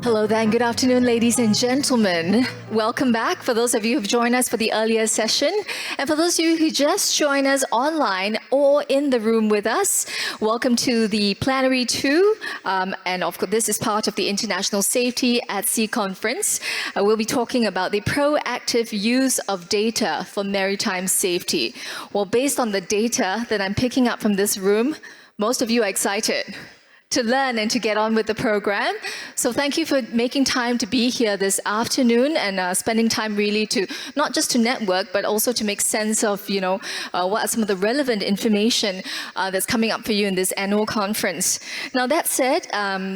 Hello there, and good afternoon, ladies and gentlemen. Welcome back for those of you who've joined us for the earlier session. And for those of you who just joined us online or in the room with us, welcome to the Plenary 2. And of course, this is part of the International Safety at Sea Conference. We'll be talking about the proactive use of data for maritime safety. Well, based on the data that I'm picking up from this room, most of you are excited to learn and to get on with the program. So thank you for making time to be here this afternoon and spending time really to, not just to network, but also to make sense of, what are some of the relevant information that's coming up for you in this annual conference. Now that said,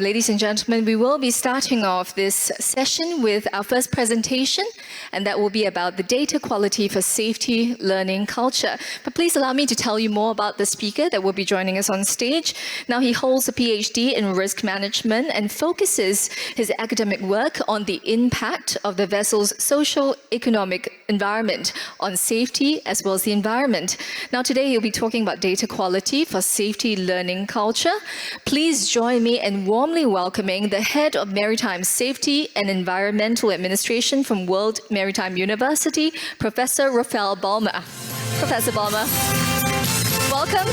ladies and gentlemen, we will be starting off this session with our first presentation, and that will be about the data quality for safety learning culture. But please allow me to tell you more about the speaker that will be joining us on stage. Now, he holds a PhD in risk management and focuses his academic work on the impact of the vessel's socio-economic environment on safety as well as the environment. Now today he'll be talking about data quality for safety learning culture. Please join me in warmly welcoming the head of Maritime Safety and Environmental Administration from World Maritime University, Professor Rafael Balmer. Professor Balmer, welcome.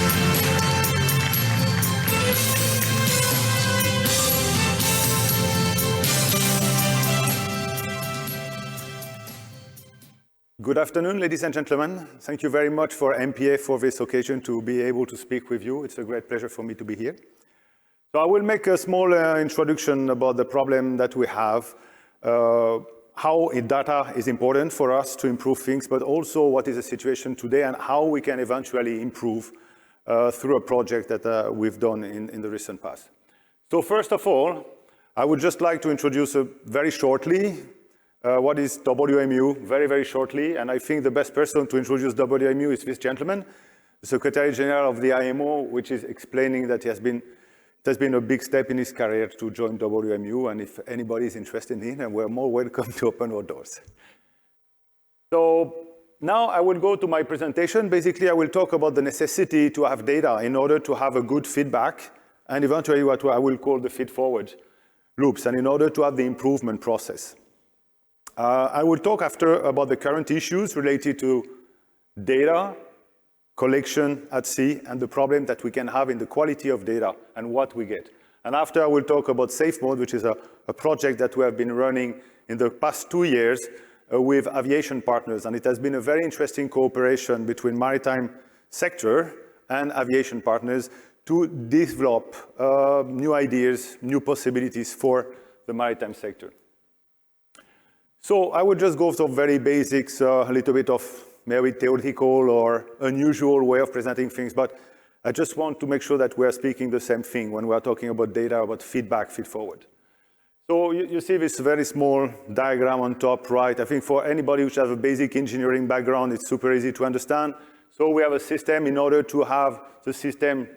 Good afternoon, ladies and gentlemen. Thank you very much for MPA for this occasion to be able to speak with you. It's a great pleasure for me to be here. So I will make a small introduction about the problem that we have, how data is important for us to improve things, but also what is the situation today and how we can eventually improve through a project that we've done in the recent past. So first of all, I would just like to introduce very shortly what is WMU, very, very shortly. And I think the best person to introduce WMU is this gentleman, the Secretary General of the IMO, which is explaining that it has been a big step in his career to join WMU. And if anybody is interested in it, we're more welcome to open our doors. So now I will go to my presentation. Basically, I will talk about the necessity to have data in order to have a good feedback and eventually what I will call the feed-forward loops, and in order to have the improvement process. I will talk after about the current issues related to data collection at sea and the problem that we can have in the quality of data and what we get. And after I will talk about Safe Mode, which is a project that we have been running in the past 2 years with aviation partners. And it has been a very interesting cooperation between maritime sector and aviation partners to develop new ideas, new possibilities for the maritime sector. So I would just go through very basics, a little bit of maybe theoretical or unusual way of presenting things, but I just want to make sure that we are speaking the same thing when we are talking about data, about feedback, feed-forward. So you see this very small diagram on top right. I think for anybody who has a basic engineering background, it's super easy to understand. So we have a system. In order to have the system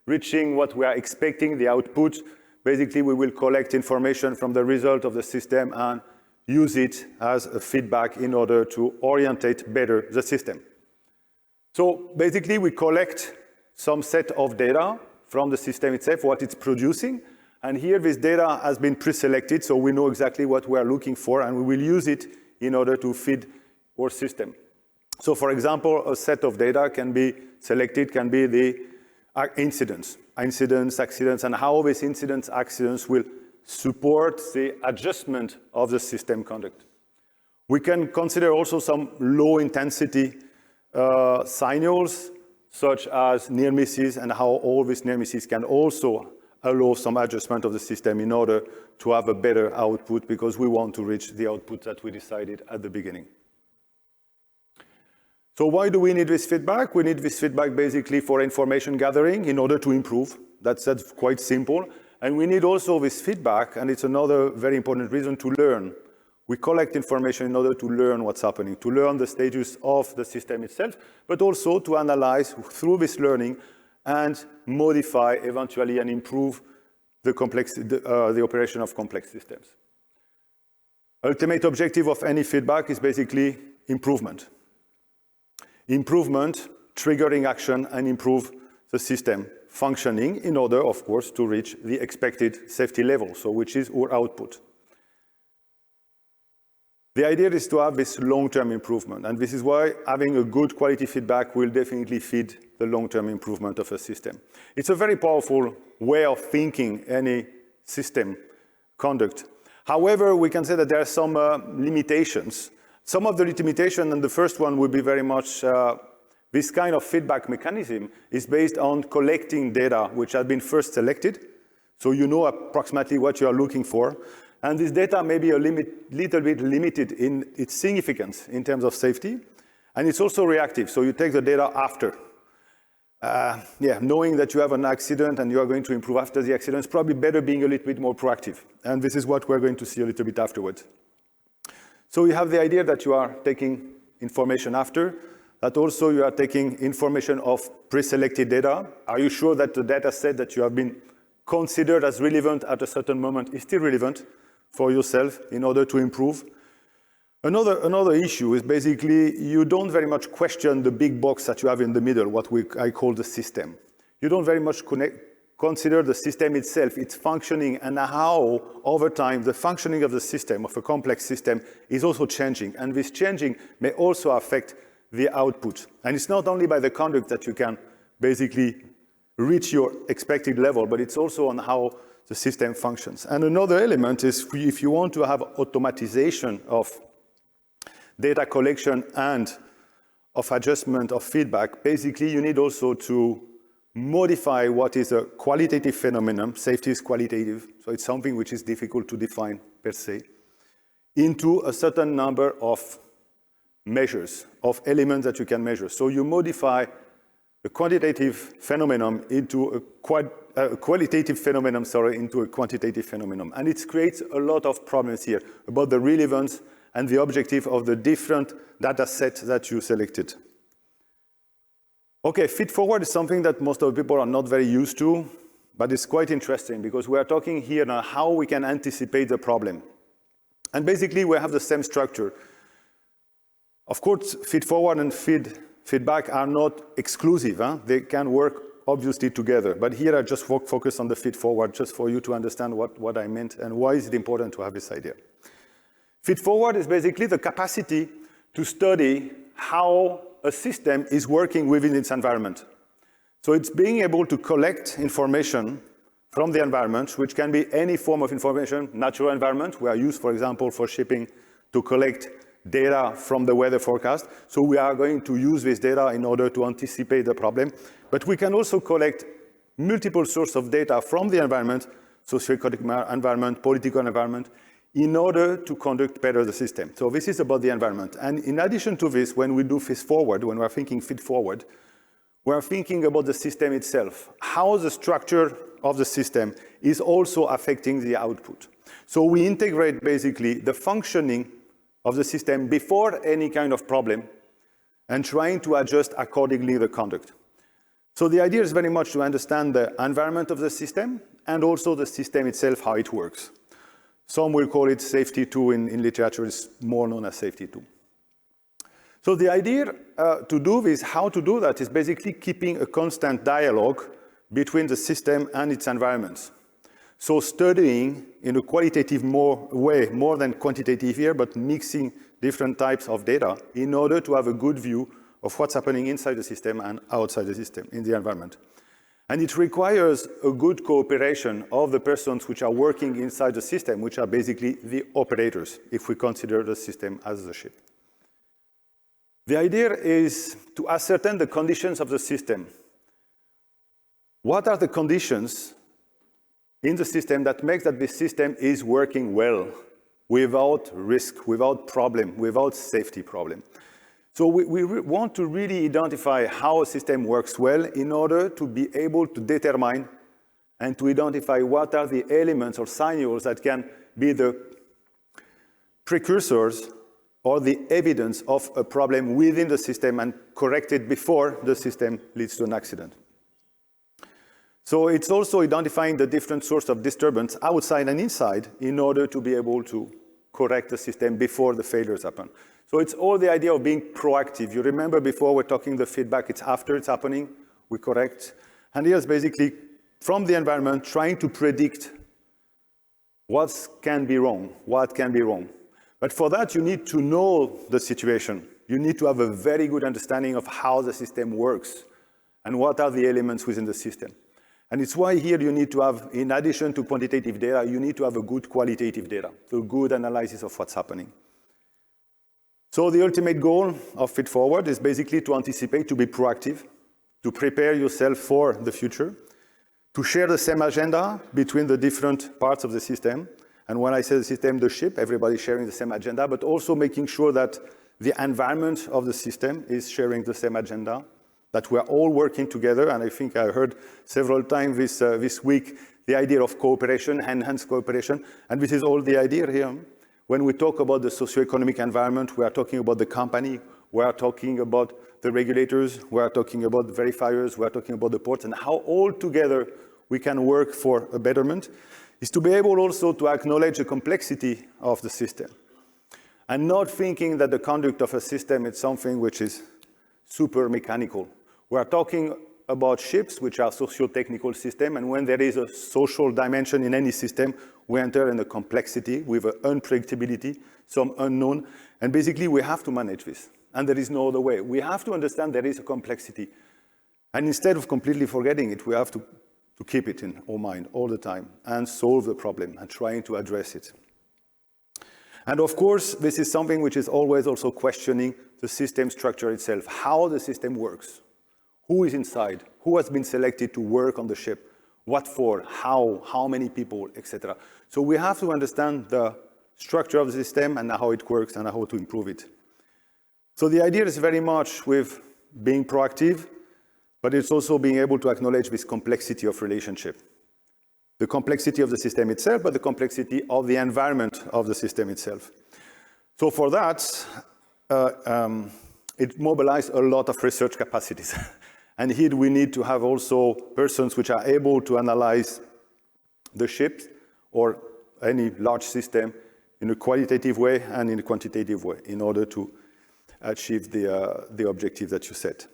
reaching what we are expecting, the output, basically we will collect information from the result of the system and use it as a feedback in order to orientate better the system. So basically we collect some set of data from the system itself, what it's producing, and here this data has been pre-selected, so we know exactly what we are looking for, and we will use it in order to feed our system. So for example, a set of data can be selected, can be the incidents, accidents, and how these incidents, accidents will support the adjustment of the system conduct. We can consider also some low intensity signals, such as near misses, and how all these near misses can also allow some adjustment of the system in order to have a better output, because we want to reach the output that we decided at the beginning. So why do we need this feedback? We need this feedback basically for information gathering in order to improve. That's quite simple. And we need also this feedback, and it's another very important reason, to learn. We collect information in order to learn what's happening, to learn the status of the system itself, but also to analyze through this learning and modify eventually and improve the operation of complex systems. Ultimate objective of any feedback is basically improvement. Improvement, triggering action, and improve the system functioning in order, of course, to reach the expected safety level, so which is our output. The idea is to have this long-term improvement, and this is why having a good quality feedback will definitely feed the long-term improvement of a system. It's a very powerful way of thinking any system conduct. However, we can say that there are some limitations. Some of the limitations, and the first one would be very much this kind of feedback mechanism is based on collecting data which have been first selected, so you know approximately what you are looking for. And this data may be a little bit limited in its significance in terms of safety. And it's also reactive, so you take the data after. Knowing that you have an accident and you are going to improve after the accident, it's probably better being a little bit more proactive. And this is what we're going to see a little bit afterwards. So you have the idea that you are taking information after, that also you are taking information of pre-selected data. Are you sure that the data set that you have been considered as relevant at a certain moment is still relevant for yourself in order to improve? Another issue is basically you don't very much question the big box that you have in the middle, what I call the system. You don't very much consider the system itself, its functioning, and how, over time, the functioning of the system, of a complex system, is also changing. And this changing may also affect the output. And it's not only by the conduct that you can basically reach your expected level, but it's also on how the system functions. And another element is if you want to have automatization of data collection and of adjustment of feedback, basically you need also to modify what is a qualitative phenomenon. Safety is qualitative, so it's something which is difficult to define per se, into a certain number of measures, of elements that you can measure. So you modify a quantitative phenomenon into a qualitative phenomenon, into a quantitative phenomenon. And it creates a lot of problems here about the relevance and the objective of the different data sets that you selected. Okay, feed-forward is something that most of the people are not very used to, but it's quite interesting because we are talking here now how we can anticipate the problem. And basically, we have the same structure. Of course, feed-forward and feedback are not exclusive. They can work obviously together. But here I just focus on the feed-forward just for you to understand what I meant and why is it important to have this idea. Feed-forward is basically the capacity to study how a system is working within its environment. So it's being able to collect information from the environment, which can be any form of information, natural environment. We are used, for example, for shipping to collect data from the weather forecast. So we are going to use this data in order to anticipate the problem. But we can also collect multiple sources of data from the environment, socioeconomic environment, political environment, in order to conduct better the system. So this is about the environment. And in addition to this, when we do feed-forward, when we're thinking feed-forward, we're thinking about the system itself, how the structure of the system is also affecting the output. So we integrate basically the functioning of the system before any kind of problem and trying to adjust accordingly the conduct. So the idea is very much to understand the environment of the system and also the system itself, how it works. Some will call it safety 2 in literature, is more known as safety 2. So the idea to do this, how to do that, is basically keeping a constant dialogue between the system and its environments. So studying in a qualitative way, more than quantitative here, but mixing different types of data in order to have a good view of what's happening inside the system and outside the system, in the environment. And it requires a good cooperation of the persons which are working inside the system, which are basically the operators, if we consider the system as the ship. The idea is to ascertain the conditions of the system. What are the conditions in the system that make that this system is working well, without risk, without problem, without safety problem? So we want to really identify how a system works well in order to be able to determine and to identify what are the elements or signals that can be the precursors or the evidence of a problem within the system and correct it before the system leads to an accident. So it's also identifying the different sources of disturbance outside and inside in order to be able to correct the system before the failures happen. So it's all the idea of being proactive. You remember before we're talking the feedback, it's after it's happening, we correct. And here's basically from the environment trying to predict what can be wrong. But for that, you need to know the situation. You need to have a very good understanding of how the system works and what are the elements within the system. And it's why here you need to have, in addition to quantitative data, you need to have a good qualitative data, a good analysis of what's happening. So the ultimate goal of Feed Forward is basically to anticipate, to be proactive, to prepare yourself for the future, to share the same agenda between the different parts of the system. And when I say the system, the ship, everybody sharing the same agenda, but also making sure that the environment of the system is sharing the same agenda, that we're all working together. And I think I heard several times this week the idea of cooperation, enhanced cooperation. And this is all the idea here. When we talk about the socioeconomic environment, we are talking about the company, we are talking about the regulators, we are talking about the verifiers, we are talking about the ports, and how all together we can work for a betterment, is to be able also to acknowledge the complexity of the system. And not thinking that the conduct of a system is something which is super mechanical. We are talking about ships, which are socio-technical systems, and when there is a social dimension in any system, we enter in a complexity with an unpredictability, some unknown, and basically we have to manage this, and there is no other way. We have to understand there is a complexity, and instead of completely forgetting it, we have to keep it in our mind all the time and solve the problem and trying to address it. And of course, this is something which is always also questioning the system structure itself, how the system works. Who is inside? Who has been selected to work on the ship? What for? How many people, etc. So we have to understand the structure of the system and how it works and how to improve it. So the idea is very much with being proactive, but it's also being able to acknowledge this complexity of relationship. The complexity of the system itself, but the complexity of the environment of the system itself. So for that, it mobilized a lot of research capacities. And here we need to have also persons which are able to analyze the ship or any large system in a qualitative way and in a quantitative way in order to achieve the objective that you set.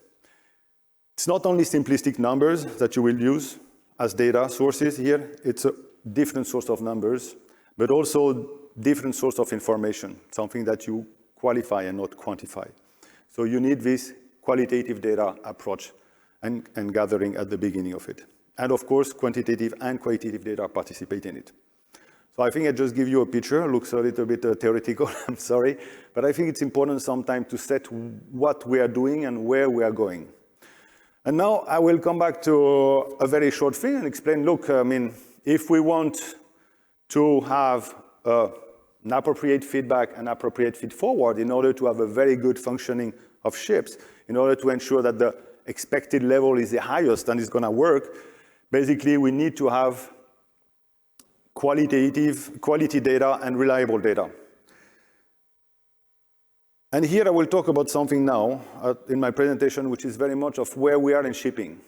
It's not only simplistic numbers that you will use as data sources here, it's a different source of numbers, but also different source of information, something that you qualify and not quantify. So you need this qualitative data approach and gathering at the beginning of it. And of course, quantitative and qualitative data participate in it. So I think I just give you a picture. It looks a little bit theoretical, I'm sorry. But I think it's important sometimes to set what we are doing and where we are going. And now I will come back to a very short thing and explain, look, I mean, if we want to have an appropriate feedback and appropriate feed forward in order to have a very good functioning of ships, in order to ensure that the expected level is the highest and it's going to work, basically we need to have quality data and reliable data. And here I will talk about something now in my presentation, which is very much of where we are in shipping.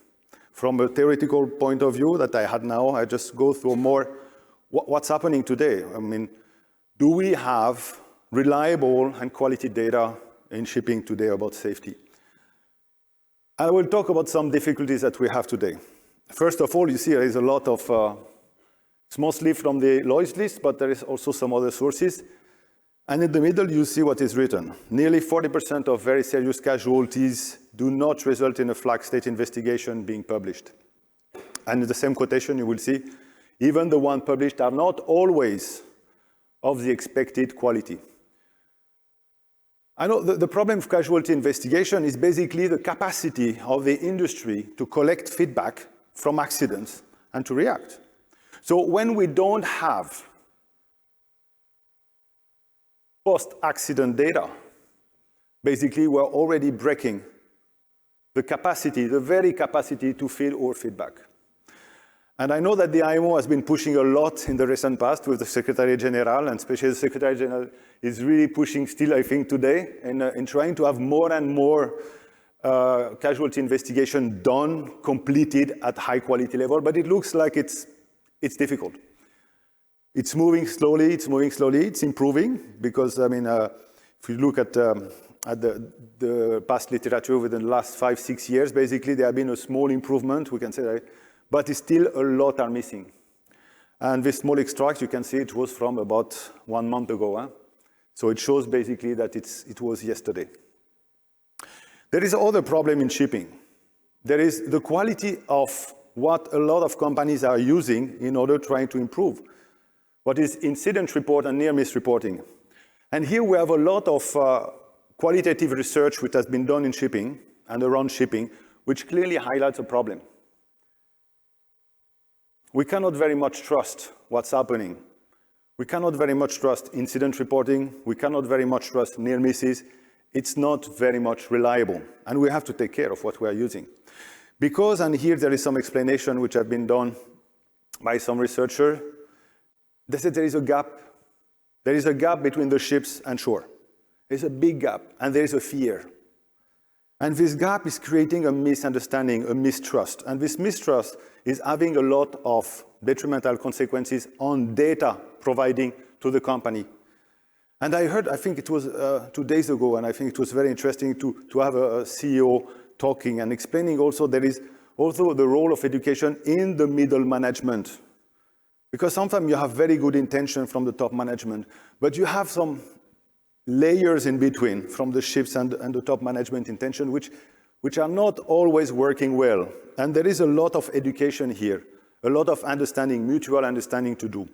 From a theoretical point of view that I had now, I just go through more what's happening today. I mean, do we have reliable and quality data in shipping today about safety? I will talk about some difficulties that we have today. First of all, you see there is a lot of, it's mostly from the Lloyd's list, but there is also some other sources. And in the middle, you see what is written. Nearly 40% of very serious casualties do not result in a flag state investigation being published. And in the same quotation, you will see, even the ones published are not always of the expected quality. I know the problem of casualty investigation is basically the capacity of the industry to collect feedback from accidents and to react. So when we don't have post-accident data, basically we're already breaking the capacity, the very capacity to feed our feedback. And I know that the IMO has been pushing a lot in the recent past with the Secretary General, and especially the Secretary General is really pushing still, I think, today in trying to have more and more casualty investigation done, completed at high quality level, but it looks like it's difficult. It's moving slowly, it's improving, because, I mean, if you look at the past literature within the last 5-6 years, basically there have been a small improvement, we can say that, but still a lot are missing. And this small extract, you can see it was from about 1 month ago. So it shows basically that it was yesterday. There is another problem in shipping. There is the quality of what a lot of companies are using in order trying to improve. What is incident report and near-miss reporting. And here we have a lot of qualitative research which has been done in shipping and around shipping, which clearly highlights a problem. We cannot very much trust what's happening. We cannot very much trust incident reporting. We cannot very much trust near misses. It's not very much reliable, and we have to take care of what we are using. Because, and here there is some explanation which have been done by some researcher, they said there is a gap. There is a gap between the ships and shore. There's a big gap, and there is a fear. And this gap is creating a misunderstanding, a mistrust. And this mistrust is having a lot of detrimental consequences on data providing to the company. And I heard, I think it was 2 days ago, and I think it was very interesting to have a CEO talking and explaining also there is also the role of education in the middle management. Because sometimes you have very good intention from the top management, but you have some layers in between from the ships and the top management intention, which are not always working well. And there is a lot of education here, a lot of understanding, mutual understanding to do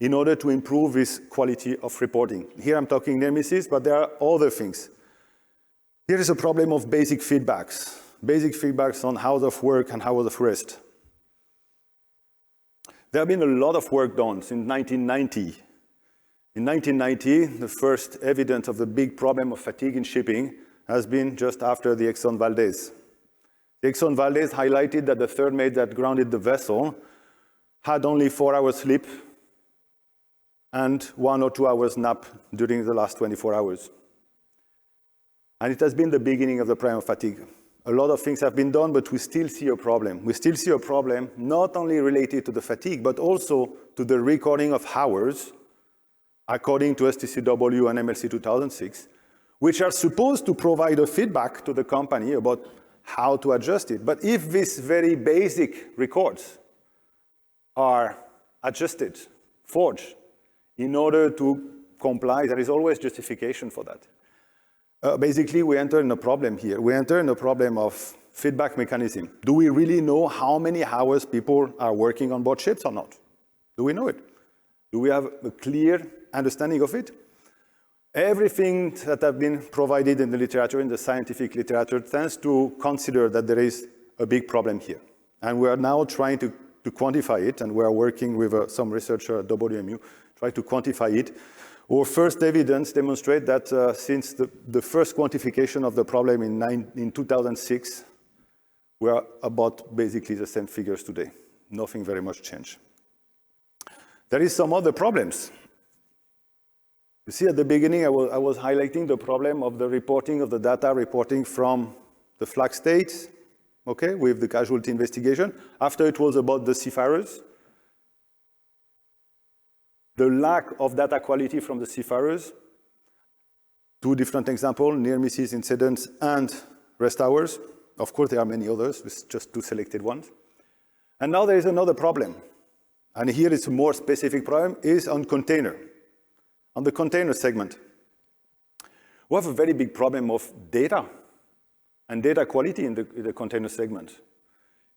in order to improve this quality of reporting. Here I'm talking near misses, but there are other things. Here is a problem of basic feedbacks on hours of work and hours of rest. There have been a lot of work done since 1990. In 1990, the first evidence of the big problem of fatigue in shipping has been just after the Exxon Valdez. The Exxon Valdez highlighted that the third mate that grounded the vessel had only 4 hours sleep and 1 or 2 hours nap during the last 24 hours. And it has been the beginning of the problem of fatigue. A lot of things have been done, but we still see a problem. We still see a problem not only related to the fatigue, but also to the recording of hours, according to STCW and MLC 2006, which are supposed to provide a feedback to the company about how to adjust it. But if these very basic records are adjusted, forged, in order to comply, there is always justification for that. Basically, we enter in a problem here. We enter in a problem of feedback mechanism. Do we really know how many hours people are working on board ships or not? Do we know it? Do we have a clear understanding of it? Everything that have been provided in the literature, in the scientific literature, tends to consider that there is a big problem here. And we are now trying to quantify it, and we are working with some researcher at WMU, try to quantify it. Our first evidence demonstrates that since the first quantification of the problem in 2006, we are about basically the same figures today. Nothing very much changed. There is some other problems. You see, at the beginning, I was highlighting the problem of the reporting of the data reporting from the flag states, okay, with the casualty investigation. After it was about the seafarers. The lack of data quality from the seafarers. 2 different examples, near misses, incidents, and rest hours. Of course, there are many others, with just 2 selected ones. And now there is another problem. And here it's a more specific problem, is on container. On the container segment. We have a very big problem of data and data quality in the container segment.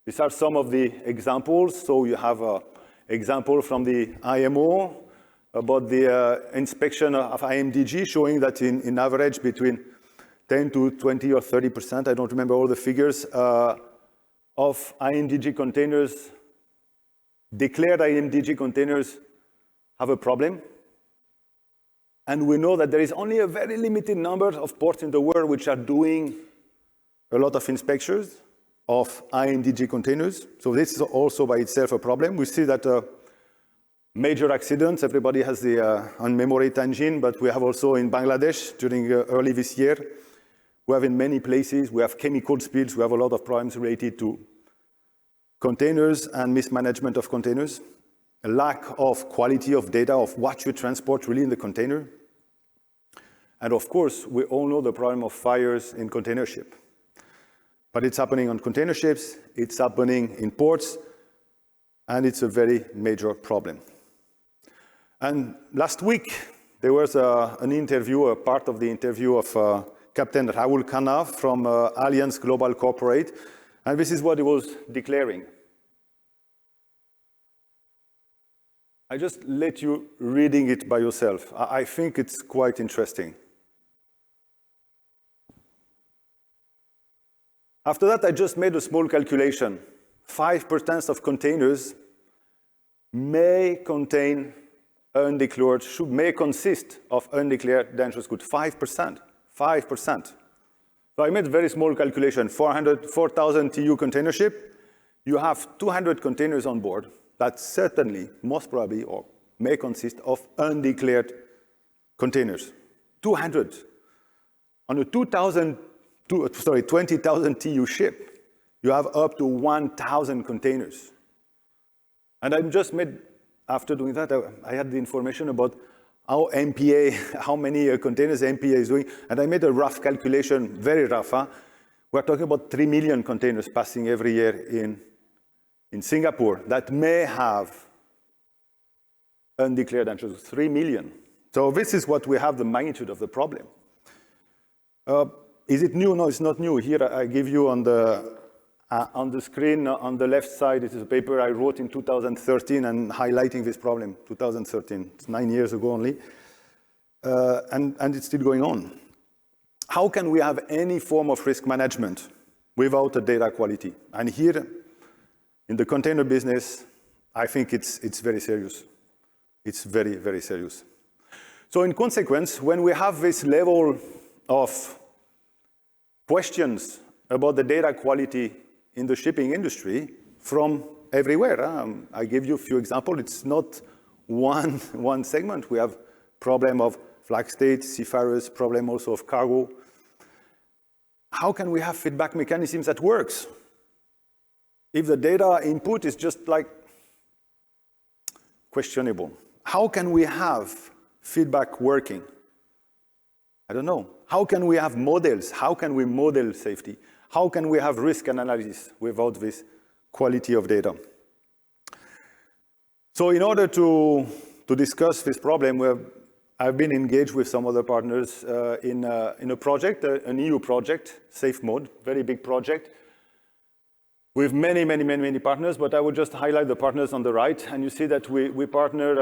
These are some of the examples. So you have an example from the IMO about the inspection of IMDG, showing that in average between 10 to 20 or 30%, I don't remember all the figures, of IMDG containers, declared IMDG containers have a problem. And we know that there is only a very limited number of ports in the world which are doing a lot of inspections of IMDG containers. So this is also by itself a problem. We see that major accidents, everybody has the unmemorate engine, but we have also in Bangladesh during early this year. We have in many places, we have chemical spills, we have a lot of problems related to containers and mismanagement of containers. A lack of quality of data of what you transport really in the container. And of course, we all know the problem of fires in container ship. But it's happening on container ships, it's happening in ports, and it's a very major problem. And last week, there was an interview, a part of the interview of Captain Raoul Khanna from Allianz Global Corporate, and this is what he was declaring. I just let you reading it by yourself. I think it's quite interesting. After that, I just made a small calculation. 5% of containers may contain undeclared, may consist of undeclared dangerous goods. 5%. 5%. So I made a very small calculation. 4,000 TEU container ship, you have 200 containers on board that certainly, most probably, or may consist of undeclared containers. 200. On a 20,000 TEU ship, you have up to 1,000 containers. And I just made, after doing that, I had the information about how MPA, how many containers MPA is doing, and I made a rough calculation, very rough. We're talking about 3 million containers passing every year in Singapore that may have undeclared dangerous goods. 3 million. So this is what we have the magnitude of the problem. Is it new? No, it's not new. Here I give you on the screen on the left side, this is a paper I wrote in 2013 and highlighting this problem, 2013. It's 9 years ago only. And it's still going on. How can we have any form of risk management without a data quality? And here, in the container business, I think it's very serious. It's very, very serious. So in consequence, when we have this level of questions about the data quality in the shipping industry from everywhere, I give you a few examples. It's not one segment. We have problem of flag states, seafarers, problem also of cargo. How can we have feedback mechanisms that works? If the data input is just like questionable, how can we have feedback working? I don't know. How can we have models? How can we model safety? How can we have risk analysis without this quality of data? So in order to discuss this problem, I've been engaged with some other partners in a project, an EU project, Safe Mode, very big project, with many partners, but I would just highlight the partners on the right, and you see that we partnered,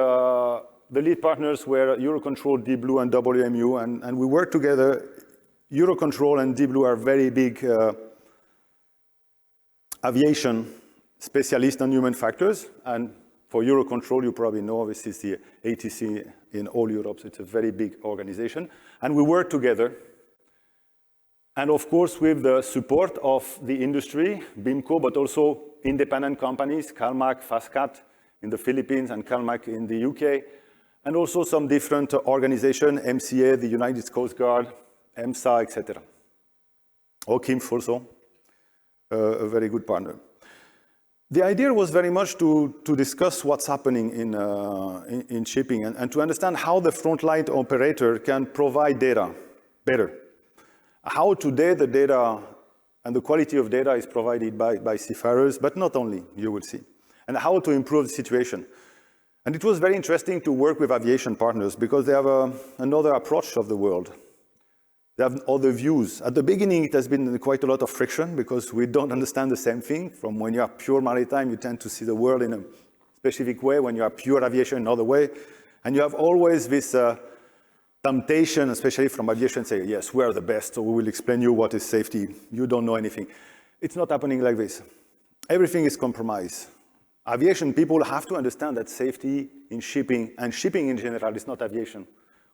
the lead partners were Eurocontrol, Deep Blue, and WMU, and we worked together. Eurocontrol and Deep Blue are very big aviation specialists on human factors, and for Eurocontrol, you probably know this is the ATC in all Europe, so it's a very big organization, and we work together. And of course, with the support of the industry, BIMCO, but also independent companies, CalMac, FastCat in the Philippines and CalMac in the UK, and also some different organizations, MCA, the United Coast Guard, EMSA, etc. OCIMF also, a very good partner. The idea was very much to discuss what's happening in shipping and to understand how the frontline operator can provide data better. How today the data and the quality of data is provided by seafarers, but not only, you will see, and how to improve the situation. And it was very interesting to work with aviation partners because they have another approach of the world. They have other views. At the beginning, it has been quite a lot of friction because we don't understand the same thing. From when you are pure maritime, you tend to see the world in a specific way. When you are pure aviation, another way. And you have always this temptation, especially from aviation, say, yes, we are the best, so we will explain you what is safety. You don't know anything. It's not happening like this. Everything is compromised. Aviation people have to understand that safety in shipping, and shipping in general, is not aviation.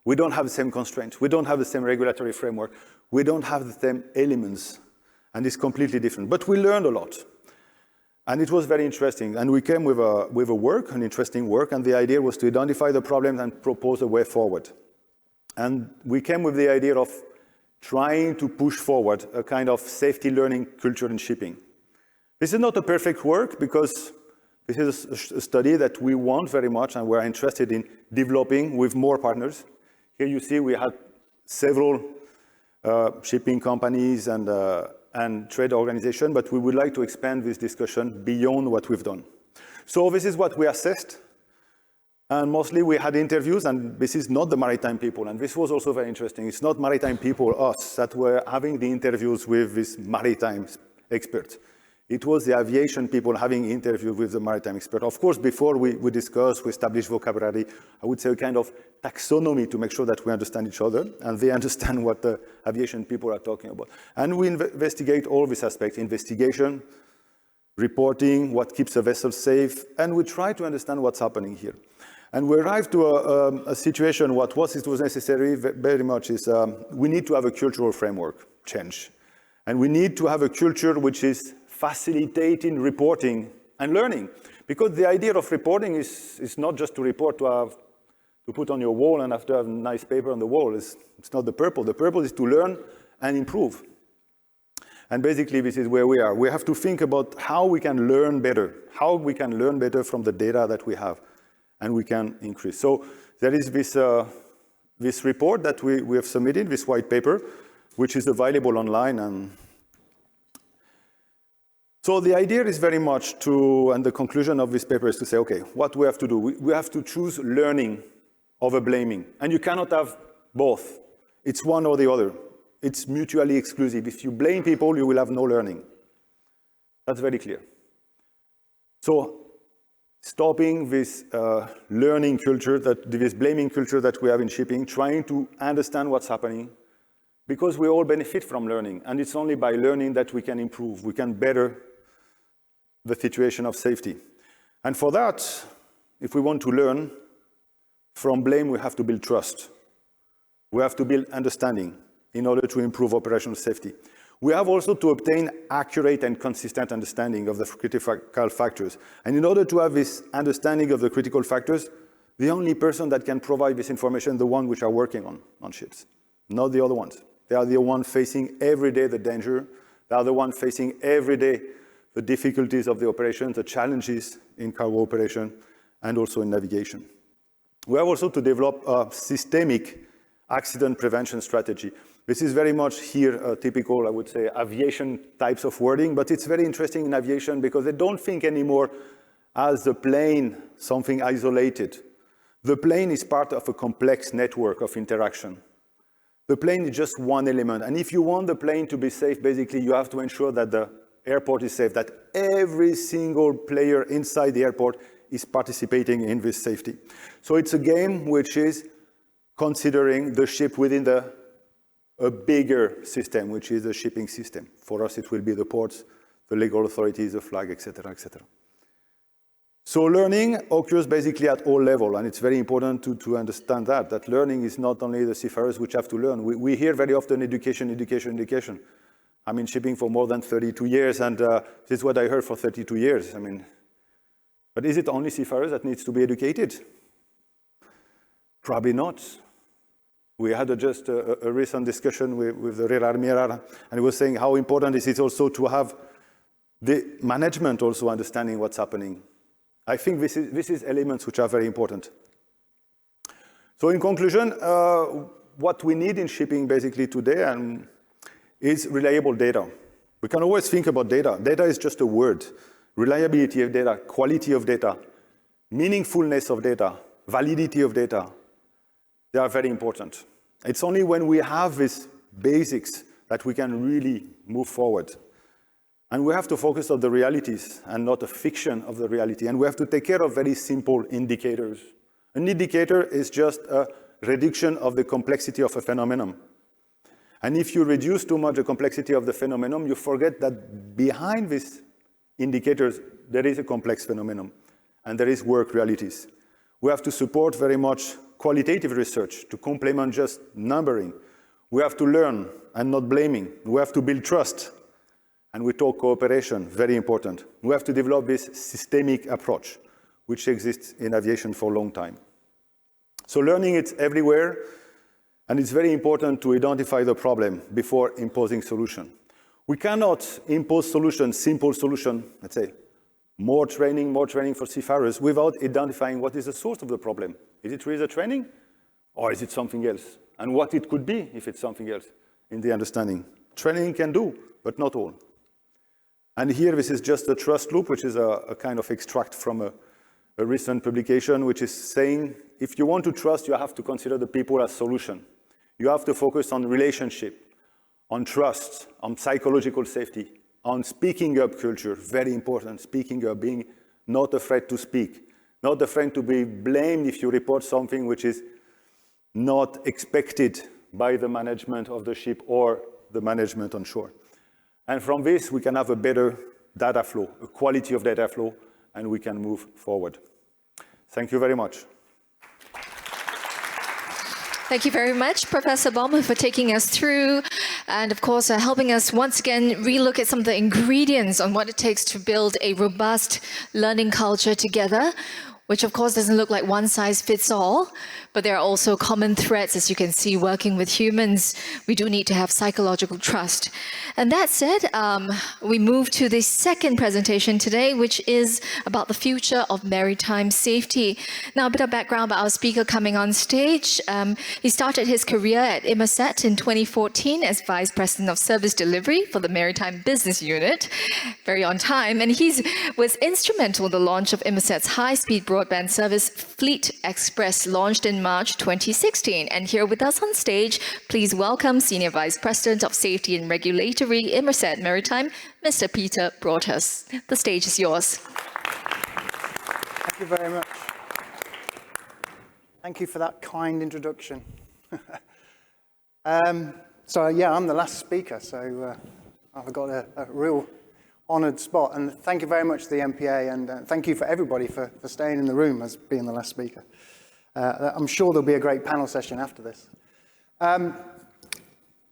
We don't have the same constraints. We don't have the same regulatory framework. We don't have the same elements, and it's completely different. But we learned a lot, and it was very interesting. And we came with an interesting work, and the idea was to identify the problems and propose a way forward. And we came with the idea of trying to push forward a kind of safety learning culture in shipping. This is not a perfect work because this is a study that we want very much and we're interested in developing with more partners. Here you see we had several shipping companies and trade organizations, but we would like to expand this discussion beyond what we've done. So this is what we assessed. And mostly we had interviews, and this is not the maritime people. And this was also very interesting. It's not maritime people, us, that were having the interviews with these maritime experts. It was the aviation people having interviews with the maritime expert. Of course, before we discuss, we establish vocabulary, I would say a kind of taxonomy to make sure that we understand each other and they understand what the aviation people are talking about. And we investigate all these aspects: investigation, reporting, what keeps a vessel safe, and we try to understand what's happening here. And we arrived to a situation, what was necessary very much is we need to have a cultural framework change. And we need to have a culture which is facilitating reporting and learning. Because the idea of reporting is not just to report to put on your wall and have to have nice paper on the wall. It's not the purpose. The purpose is to learn and improve. And basically, this is where we are. We have to think about how we can learn better, from the data that we have, and we can increase. So there is this report that we have submitted, this white paper, which is available online. And so the idea is very much and the conclusion of this paper is to say, okay, what we have to do? We have to choose learning over blaming. And you cannot have both. It's one or the other. It's mutually exclusive. If you blame people, you will have no learning. That's very clear. So stopping this learning culture, this blaming culture that we have in shipping, trying to understand what's happening, because we all benefit from learning. And it's only by learning that we can improve, we can better the situation of safety. And for that, if we want to learn from blame, we have to build trust. We have to build understanding in order to improve operational safety. We have also to obtain accurate and consistent understanding of the critical factors. And in order to have this understanding of the critical factors, the only person that can provide this information, the one which are working on ships, not the other ones. They are the ones facing every day the danger. They are the ones facing every day the difficulties of the operation, the challenges in cargo operation, and also in navigation. We have also to develop a systemic accident prevention strategy. This is very much here typical, I would say, aviation types of wording, but it's very interesting in aviation because they don't think anymore as the plane something isolated. The plane is part of a complex network of interaction. The plane is just one element, and if you want the plane to be safe, basically you have to ensure that the airport is safe, that every single player inside the airport is participating in this safety. So it's a game which is considering the ship within a bigger system, which is the shipping system. For us, it will be the ports, the legal authorities, the flag, etc., etc. So learning occurs basically at all levels, and it's very important to understand that learning is not only the seafarers which have to learn. We hear very often education, education, education. I'm in shipping for more than 32 years, and this is what I heard for 32 years. But is it only seafarers that needs to be educated? Probably not. We had just a recent discussion with the Rear Admiral, and he was saying how important it is also to have the management also understanding what's happening. I think this is elements which are very important. So in conclusion, what we need in shipping basically today is reliable data. We can always think about data. Data is just a word. Reliability of data, quality of data, meaningfulness of data, validity of data. They are very important. It's only when we have these basics that we can really move forward. And we have to focus on the realities and not a fiction of the reality. And we have to take care of very simple indicators. An indicator is just a reduction of the complexity of a phenomenon. And if you reduce too much the complexity of the phenomenon, you forget that behind these indicators, there is a complex phenomenon. And there is work realities. We have to support very much qualitative research to complement just numbering. We have to learn and not blaming. We have to build trust. And we talk cooperation, very important. We have to develop this systemic approach, which exists in aviation for a long time. So learning is everywhere, and it's very important to identify the problem before imposing solution. We cannot impose solutions, simple solution, let's say, more training for seafarers without identifying what is the source of the problem. Is it really the training, or is it something else? And what it could be if it's something else in the understanding. Training can do, but not all. And here, this is just a trust loop, which is a kind of extract from a recent publication which is saying, if you want to trust, you have to consider the people as solution. You have to focus on relationship, on trust, on psychological safety, on speaking up culture, very important, speaking up, being not afraid to speak, not afraid to be blamed if you report something which is not expected by the management of the ship or the management on shore. And from this, we can have a better data flow, a quality of data flow, and we can move forward. Thank you very much. Thank you very much, Professor Baumer, for taking us through and, of course, helping us once again relook at some of the ingredients on what it takes to build a robust learning culture together, which, of course, doesn't look like one size fits all, but there are also common threads, as you can see, working with humans. We do need to have psychological trust. And that said, we move to the second presentation today, which is about the future of maritime safety. Now, a bit of background about our speaker coming on stage. He started his career at Emerson in 2014 as Vice President of Service Delivery for the Maritime Business Unit, very on time, and he was instrumental in the launch of Emerson's high-speed broadband service Fleet Express, launched in March 2016. And here with us on stage, please welcome Senior Vice President of Safety and Regulatory, Emerson Maritime, Mr. Peter Broadhurst. The stage is yours. Thank you very much. Thank you for that kind introduction. So yeah, I'm the last speaker, so I've got a real honoured spot. And thank you very much to the MPA, and thank you for everybody for staying in the room as being the last speaker. I'm sure there'll be a great panel session after this.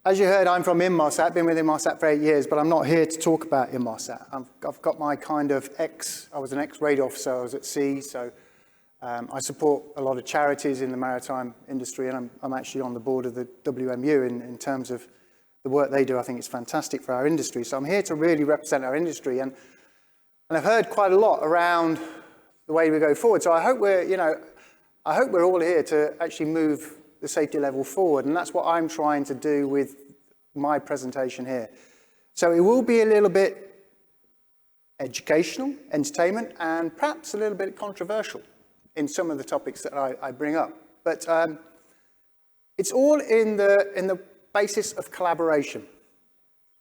As you heard, I'm from Inmarsat, been with Inmarsat for 8 years, but I'm not here to talk about Inmarsat. I've got my kind of I was an ex-radio officer, I was at sea, so I support a lot of charities in the maritime industry, and I'm actually on the board of the WMU in terms of the work they do. I think it's fantastic for our industry. So I'm here to really represent our industry, and I've heard quite a lot around the way we go forward. So I hope we're all here to actually move the safety level forward, and that's what I'm trying to do with my presentation here. So it will be a little bit educational, entertainment, and perhaps a little bit controversial in some of the topics that I bring up. But it's all in the basis of collaboration,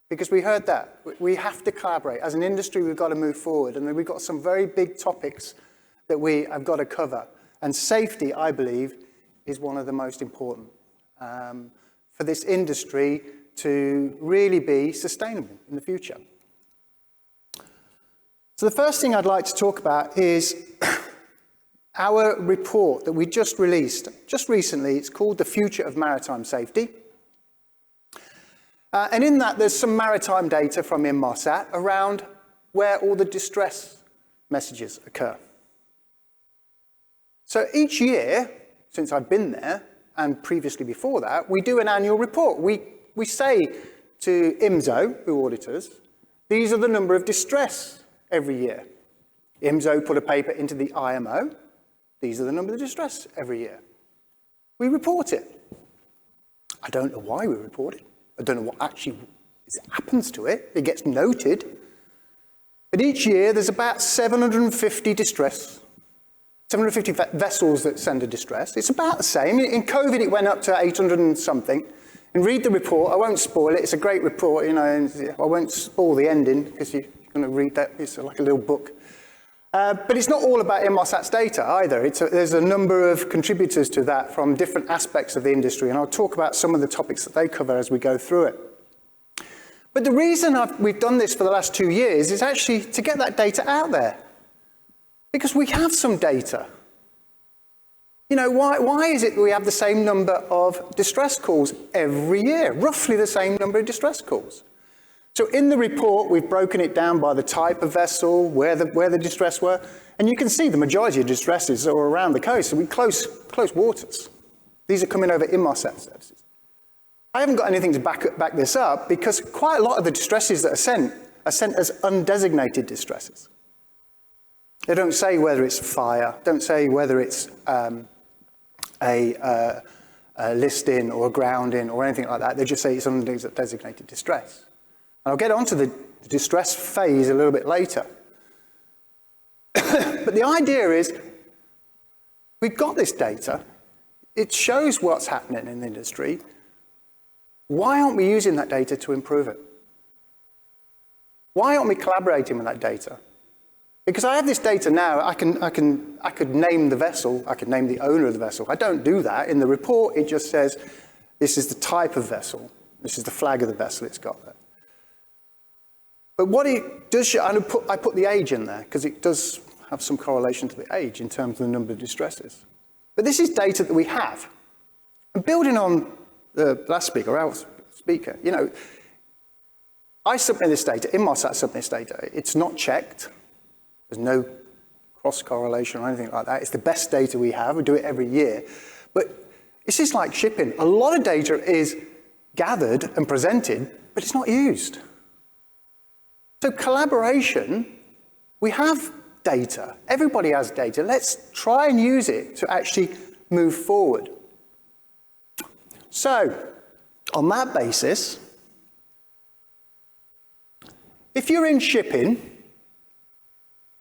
because we heard that. We have to collaborate. As an industry, we've got to move forward, and we've got some very big topics that we have got to cover. And safety, I believe, is one of the most important for this industry to really be sustainable in the future. So the first thing I'd like to talk about is our report that we just released just recently. It's called The Future of Maritime Safety. And in that, there's some maritime data from Inmarsat around where all the distress messages occur. So each year, since I've been there, and previously before that, we do an annual report. We say to IMSO, who audit us, these are the number of distress every year. IMSO put a paper into the IMO. These are the number of distress every year. We report it. I don't know why we report it. I don't know what actually happens to it. It gets noted. But each year, there's about 750 vessels that send a distress. It's about the same. In COVID, it went up to 800 and something. And read the report. I won't spoil it. It's a great report, you know, and I won't spoil the ending because you're going to read that. It's like a little book. But it's not all about Inmarsat's data either. There's a number of contributors to that from different aspects of the industry, and I'll talk about some of the topics that they cover as we go through it. But the reason we've done this for the last 2 years is actually to get that data out there. Because we have some data. You know, why is it we have the same number of distress calls every year? Roughly the same number of distress calls. So in the report, we've broken it down by the type of vessel, where the distress were, and you can see the majority of distresses are around the coast, so we close waters. These are coming over Inmarsat services. I haven't got anything to back this up, because quite a lot of the distresses that are sent as undesignated distresses. They don't say whether it's fire, don't say whether it's a listing or a grounding or anything like that. They just say it's undesignated distress. And I'll get onto the distress phase a little bit later. But the idea is We've got this data. It shows what's happening in the industry. Why aren't we using that data to improve it? Why aren't we collaborating with that data? Because I have this data now, I could name the vessel, I could name the owner of the vessel. I don't do that. In the report, it just says, this is the type of vessel. This is the flag of the vessel it's got there. But what it does show, I put the age in there, because it does have some correlation to the age in terms of the number of distresses. But this is data that we have. And building on the last speaker, Al's speaker, you know, I submit this data, Inmarsat submit this data. It's not checked. There's no cross-correlation or anything like that. It's the best data we have. We do it every year. But this is like shipping. A lot of data is gathered and presented, but it's not used. So collaboration, we have data. Everybody has data. Let's try and use it to actually move forward. So, on that basis, if you're in shipping,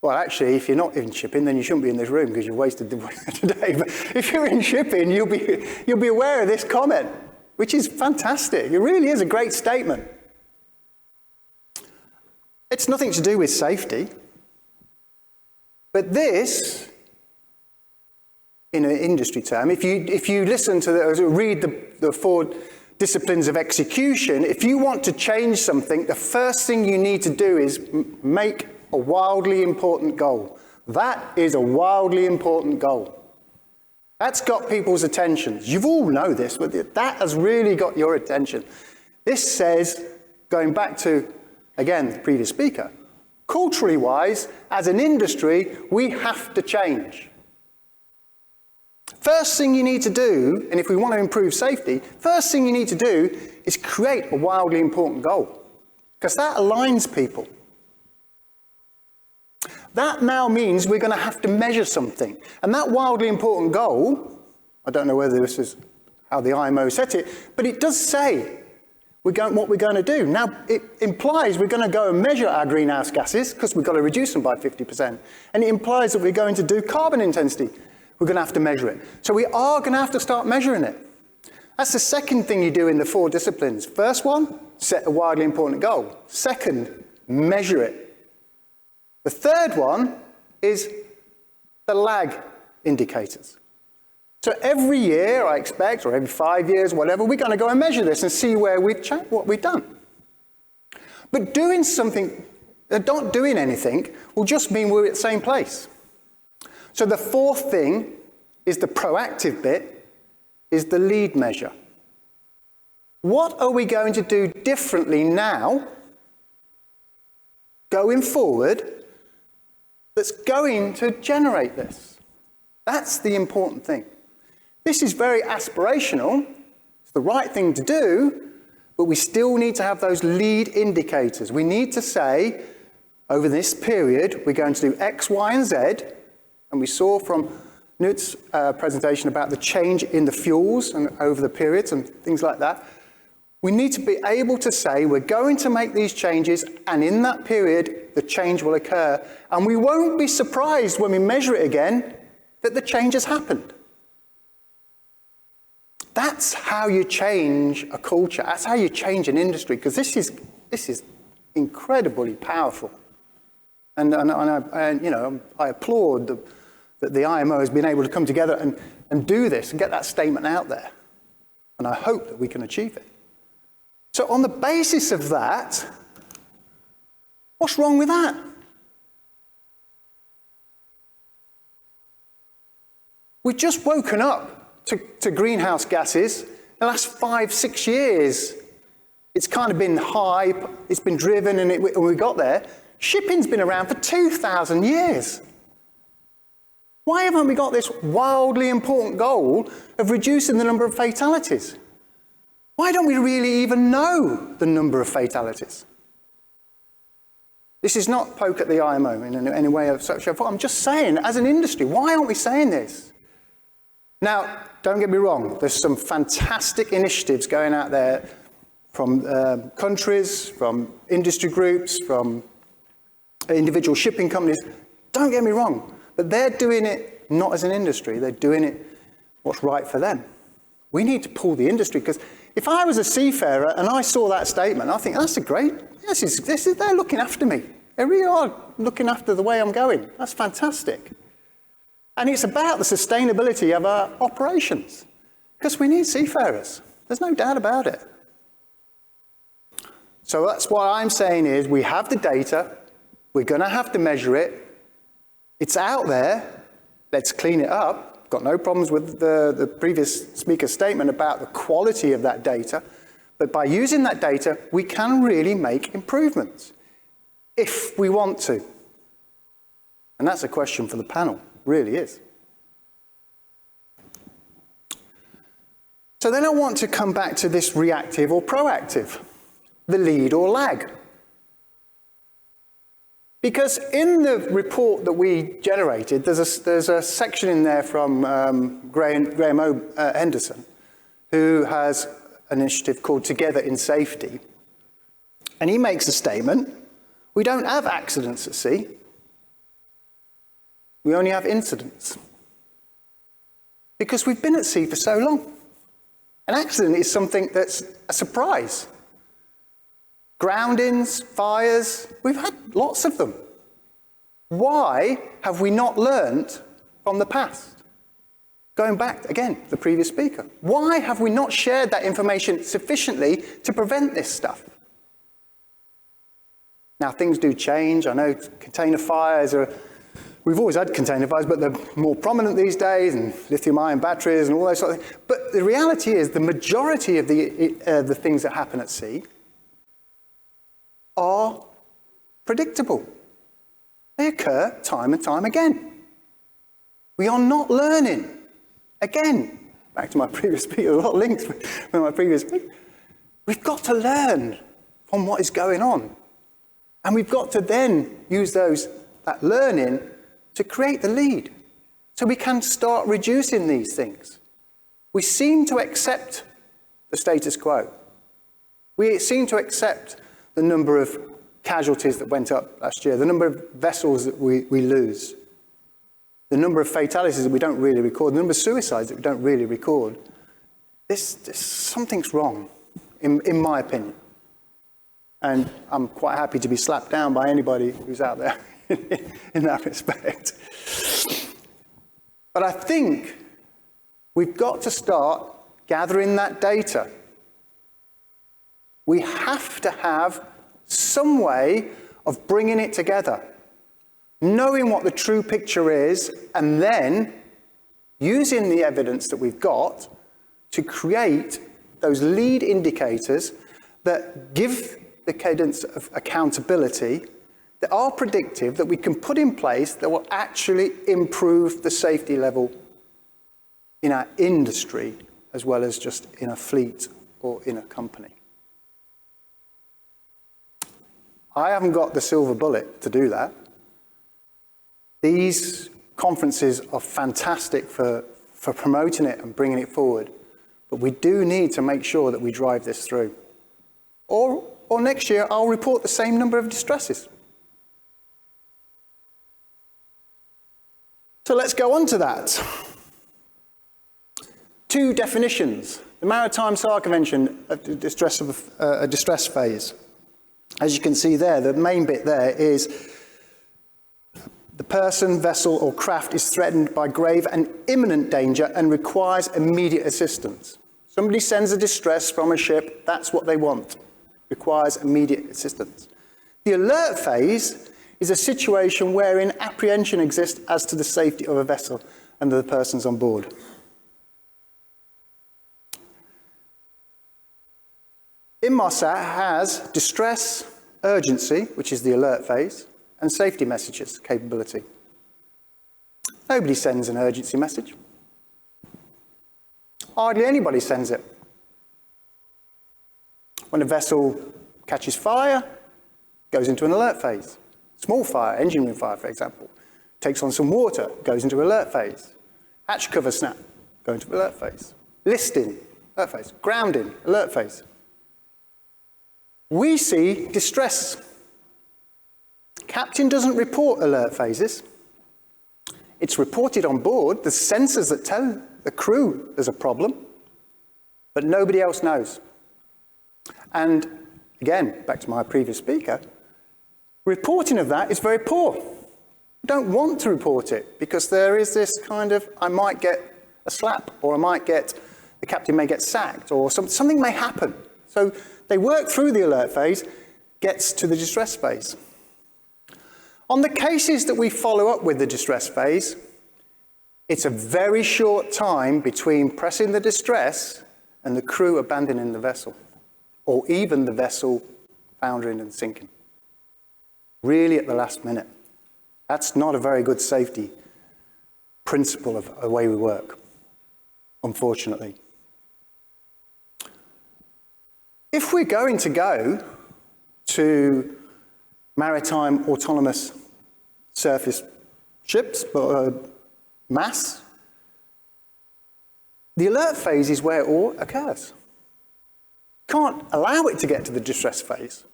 well, actually, if you're not in shipping, then you shouldn't be in this room because you've wasted the today. But if you're in shipping, you'll be aware of this comment, which is fantastic. It really is a great statement. It's nothing to do with safety. But this, in an industry term, if you listen to read the 4 disciplines of execution, if you want to change something, the first thing you need to do is make a wildly important goal. That is a wildly important goal. That's got people's attention. You all know this, but that has really got your attention. This says, going back to, again, the previous speaker, culturally wise, as an industry, we have to change. First thing you need to do, and if we want to improve safety, first thing you need to do is create a wildly important goal, because that aligns people. That now means we're going to have to measure something. And that wildly important goal, I don't know whether this is how the IMO set it, but it does say what we're going to do. Now, it implies we're going to go and measure our greenhouse gases, because we've got to reduce them by 50%. And it implies that we're going to do carbon intensity. We're going to have to measure it. So we are going to have to start measuring it. That's the second thing you do in the 4 disciplines. First one, set a wildly important goal. Second, measure it. The third one is the lag indicators. So every year, I expect, or every 5 years, whatever, we're going to go and measure this and see where what we've done. But doing something, not doing anything, will just mean we're at the same place. So the fourth thing is the proactive bit, is the lead measure. What are we going to do differently now, going forward, that's going to generate this? That's the important thing. This is very aspirational. It's the right thing to do, but we still need to have those lead indicators. We need to say, over this period, we're going to do X, Y, and Z. And we saw from Knut's presentation about the change in the fuels and over the periods and things like that. We need to be able to say we're going to make these changes, and in that period, the change will occur. And we won't be surprised when we measure it again that the change has happened. That's how you change a culture. That's how you change an industry, because this is incredibly powerful. And I applaud that the IMO has been able to come together and do this and get that statement out there. And I hope that we can achieve it. So on the basis of that, what's wrong with that? We've just woken up to greenhouse gases. The last 5-6 years, it's kind of been hype, it's been driven, and we got there. Shipping's been around for 2,000 years. Why haven't we got this wildly important goal of reducing the number of fatalities? Why don't we really even know the number of fatalities? This is not poke at the IMO in any way of such a form. I'm just saying, as an industry, why aren't we saying this? Now, don't get me wrong, there's some fantastic initiatives going out there from countries, from industry groups, from individual shipping companies. Don't get me wrong, but they're doing it not as an industry. They're doing it what's right for them. We need to pull the industry, because if I was a seafarer and I saw that statement, I think, that's a great, they're looking after me. They really are looking after the way I'm going. That's fantastic. And it's about the sustainability of our operations, because we need seafarers. There's no doubt about it. So that's what I'm saying is, we have the data, we're going to have to measure it, it's out there, let's clean it up. Got no problems with the previous speaker's statement about the quality of that data, but by using that data, we can really make improvements, if we want to. And that's a question for the panel, really is. So then I want to come back to this reactive or proactive, the lead or lag. Because in the report that we generated, there's a section in there from Graham Henderson, who has an initiative called Together in Safety. And he makes a statement: we don't have accidents at sea. We only have incidents. Because we've been at sea for so long. An accident is something that's a surprise. Groundings, fires, we've had lots of them. Why have we not learned from the past? Going back, again, the previous speaker. Why have we not shared that information sufficiently to prevent this stuff? Now, things do change. I know container fires are, we've always had container fires, but they're more prominent these days, and lithium-ion batteries and all those sort of things. But the reality is, the majority of the things that happen at sea are predictable. They occur time and time again. We are not learning. Again, back to my previous speaker, a lot of links with my previous speaker. We've got to learn from what is going on. And we've got to then use that learning to create the lead, so we can start reducing these things. We seem to accept the status quo. We seem to accept the number of casualties that went up last year, the number of vessels that we lose, the number of fatalities that we don't really record, the number of suicides that we don't really record. Something's wrong, in my opinion. And I'm quite happy to be slapped down by anybody who's out there in that respect. But I think we've got to start gathering that data. We have to have some way of bringing it together, knowing what the true picture is, and then using the evidence that we've got to create those lead indicators that give the cadence of accountability, that are predictive, that we can put in place that will actually improve the safety level in our industry, as well as just in a fleet or in a company. I haven't got the silver bullet to do that. These conferences are fantastic for promoting it and bringing it forward, but we do need to make sure that we drive this through. Or next year, I'll report the same number of distresses. So let's go on to that. 2 definitions. The Maritime SAR Convention, a distress phase. As you can see there, the main bit there is the person, vessel, or craft is threatened by grave and imminent danger and requires immediate assistance. Somebody sends a distress from a ship, that's what they want. Requires immediate assistance. The alert phase is a situation wherein apprehension exists as to the safety of a vessel and the persons on board. Inmarsat has distress, urgency, which is the alert phase, and safety messages capability. Nobody sends an urgency message. Hardly anybody sends it. When a vessel catches fire, it goes into an alert phase. Small fire, engine room fire, for example, takes on some water, goes into alert phase. Hatch cover snap, go into alert phase. Listing, alert phase. Grounding, alert phase. We see distress. Captain doesn't report alert phases. It's reported on board, the sensors that tell the crew there's a problem, but nobody else knows. And again, back to my previous speaker, reporting of that is very poor. You don't want to report it because there is this kind of, I might get a slap, or the captain may get sacked, or something may happen. So they work through the alert phase, gets to the distress phase. On the cases that we follow up with the distress phase, it's a very short time between pressing the distress and the crew abandoning the vessel, or even the vessel foundering and sinking. Really at the last minute. That's not a very good safety principle of the way we work, unfortunately. If we're going to go to maritime autonomous surface ships, MASS, the alert phase is where it all occurs. Can't allow it to get to the distress phase.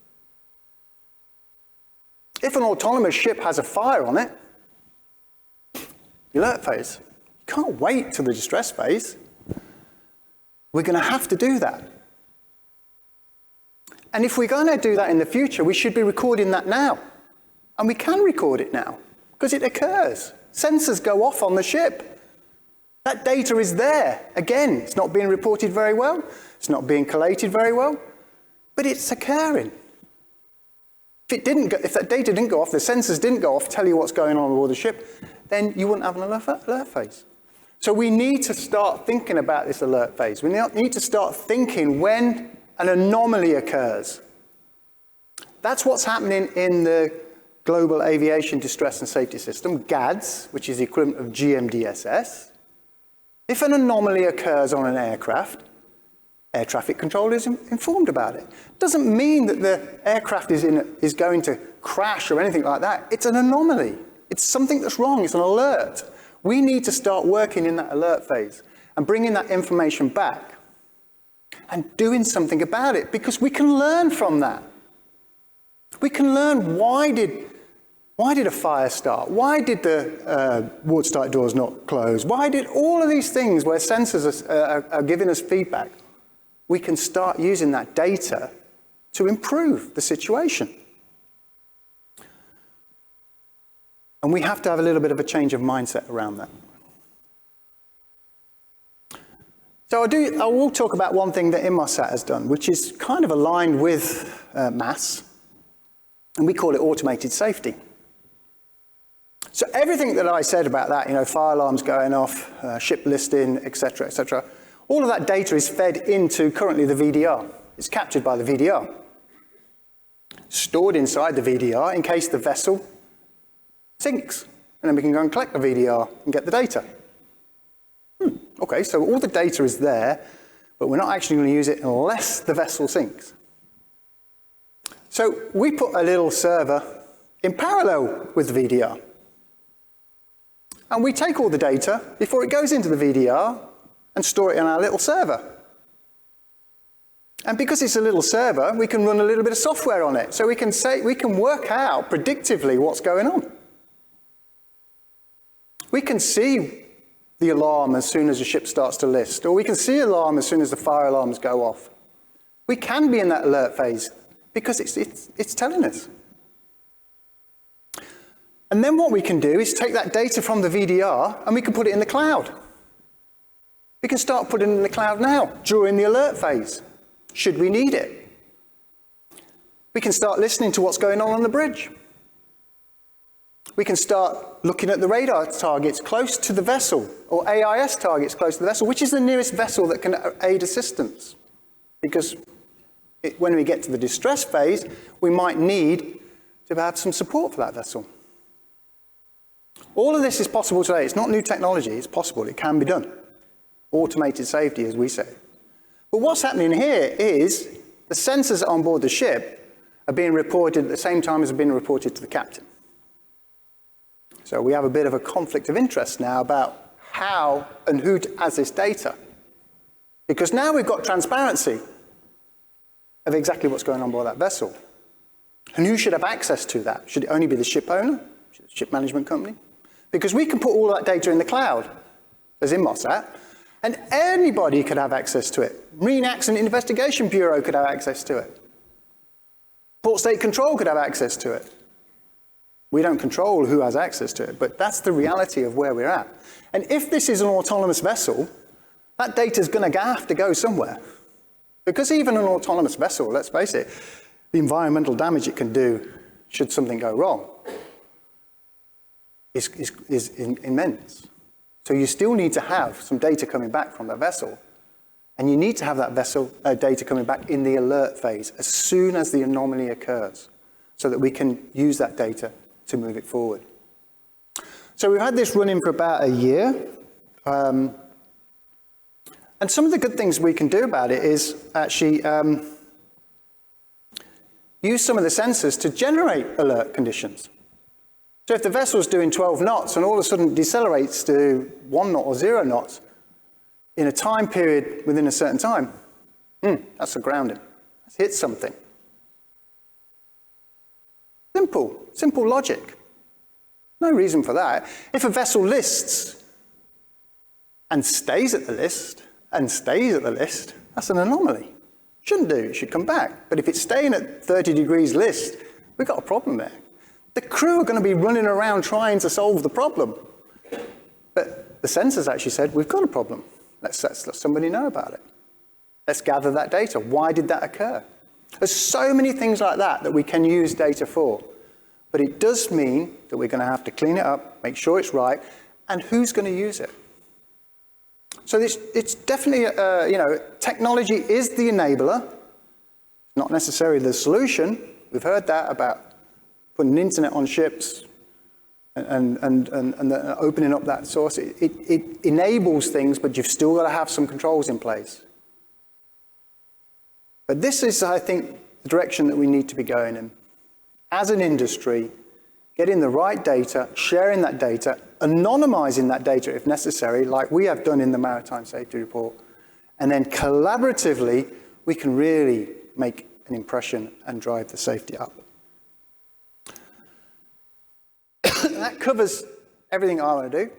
If an autonomous ship has a fire on it, the alert phase, you can't wait till the distress phase. We're going to have to do that. And if we're going to do that in the future, we should be recording that now. And we can record it now, because it occurs. Sensors go off on the ship. That data is there. Again, it's not being reported very well. It's not being collated very well. But it's occurring. If that data didn't go off, the sensors didn't go off, tell you what's going on aboard the ship, then you wouldn't have an alert phase. So we need to start thinking about this alert phase. We need to start thinking when an anomaly occurs. That's what's happening in the Global Aviation Distress and Safety System, GADS, which is the equivalent of GMDSS. If an anomaly occurs on an aircraft, air traffic controller is informed about it. Doesn't mean that the aircraft is going to crash or anything like that. It's an anomaly. It's something that's wrong. It's an alert. We need to start working in that alert phase and bringing that information back and doing something about it, because we can learn from that. We can learn why did a fire start? Why did the watertight doors not close? Why did all of these things where sensors are giving us feedback? We can start using that data to improve the situation. And we have to have a little bit of a change of mindset around that. So I will talk about one thing that Inmarsat has done, which is kind of aligned with MASS, and we call it automated safety. So everything that I said about that, fire alarms going off, ship listing, etc., all of that data is fed into currently the VDR. It's captured by the VDR. Stored inside the VDR in case the vessel sinks. And then we can go and collect the VDR and get the data. Okay, so all the data is there, but we're not actually going to use it unless the vessel sinks. So we put a little server in parallel with the VDR. And we take all the data before it goes into the VDR and store it in our little server. And because it's a little server, we can run a little bit of software on it. So we can work out predictively what's going on. We can see the alarm as soon as the ship starts to list, or we can see alarm as soon as the fire alarms go off. We can be in that alert phase because it's telling us. And then what we can do is take that data from the VDR and we can put it in the cloud. We can start putting it in the cloud now, during the alert phase, should we need it. We can start listening to what's going on the bridge. We can start looking at the radar targets close to the vessel, or AIS targets close to the vessel, which is the nearest vessel that can aid assistance. Because when we get to the distress phase, we might need to have some support for that vessel. All of this is possible today. It's not new technology. It's possible. It can be done. Automated safety, as we say. But what's happening here is the sensors on board the ship are being reported at the same time as are being reported to the captain. So we have a bit of a conflict of interest now about how and who has this data. Because now we've got transparency of exactly what's going on board that vessel. And who should have access to that? Should it only be the ship owner? Should the ship management company? Because we can put all that data in the cloud, as Inmarsat, and anybody could have access to it. Marine Accident Investigation Bureau could have access to it. Port State Control could have access to it. We don't control who has access to it, but that's the reality of where we're at. And if this is an autonomous vessel, that data is going to have to go somewhere. Because even an autonomous vessel, let's face it, the environmental damage it can do should something go wrong is immense. So you still need to have some data coming back from that vessel. And you need to have that vessel data coming back in the alert phase as soon as the anomaly occurs, so that we can use that data to move it forward. So we've had this running for about a year. And some of the good things we can do about it is actually use some of the sensors to generate alert conditions. So if the vessel's doing 12 knots and all of a sudden decelerates to 1 knot or 0 knots in a time period within a certain time, that's a grounding. That's hit something. Simple logic. No reason for that. If a vessel lists and stays at the list, that's an anomaly. Shouldn't do, it should come back. But if it's staying at 30 degrees list, we've got a problem there. The crew are going to be running around trying to solve the problem. But the sensors actually said, we've got a problem. Let's let somebody know about it. Let's gather that data. Why did that occur? There's so many things like that that we can use data for. But it does mean that we're going to have to clean it up, make sure it's right, and who's going to use it? So it's definitely, technology is the enabler, not necessarily the solution. We've heard that about putting the internet on ships and opening up that source. It enables things, but you've still got to have some controls in place. But this is, I think, the direction that we need to be going in. As an industry, getting the right data, sharing that data, anonymizing that data if necessary, like we have done in the Maritime Safety Report, and then collaboratively, we can really make an impression and drive the safety up. That covers everything I want to do.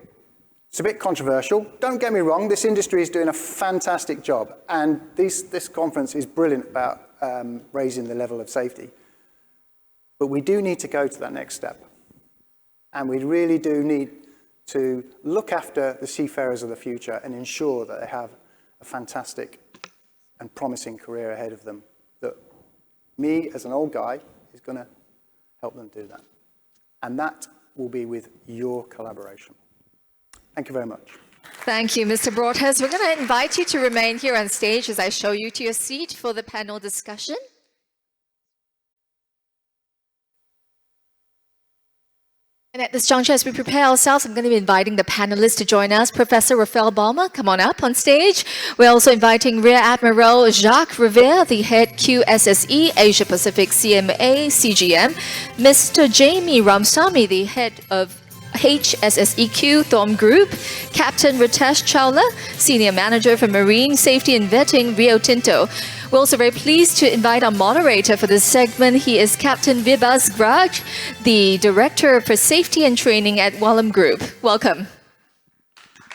It's a bit controversial. Don't get me wrong, this industry is doing a fantastic job, and this conference is brilliant about raising the level of safety. But we do need to go to that next step. And we really do need to look after the seafarers of the future and ensure that they have a fantastic and promising career ahead of them. That me, as an old guy, is going to help them do that. And that will be with your collaboration. Thank you very much. Thank you, Mr. Broadhurst. We're going to invite you to remain here on stage as I show you to your seat for the panel discussion. And at this juncture, as we prepare ourselves, I'm going to be inviting the panelists to join us. Professor Rafael Balmer, come on up on stage. We're also inviting Rear Admiral Jacques Revere, the head QSSE Asia Pacific CMA CGM, Mr. Jamie Ramsamy, the head of HSSEQ Thom Group, Captain Ritesh Chawla, Senior Manager for Marine Safety and Vetting, Rio Tinto. We're also very pleased to invite our moderator for this segment. He is Captain Vibhas Graj, the Director for Safety and Training at Wallam Group. Welcome.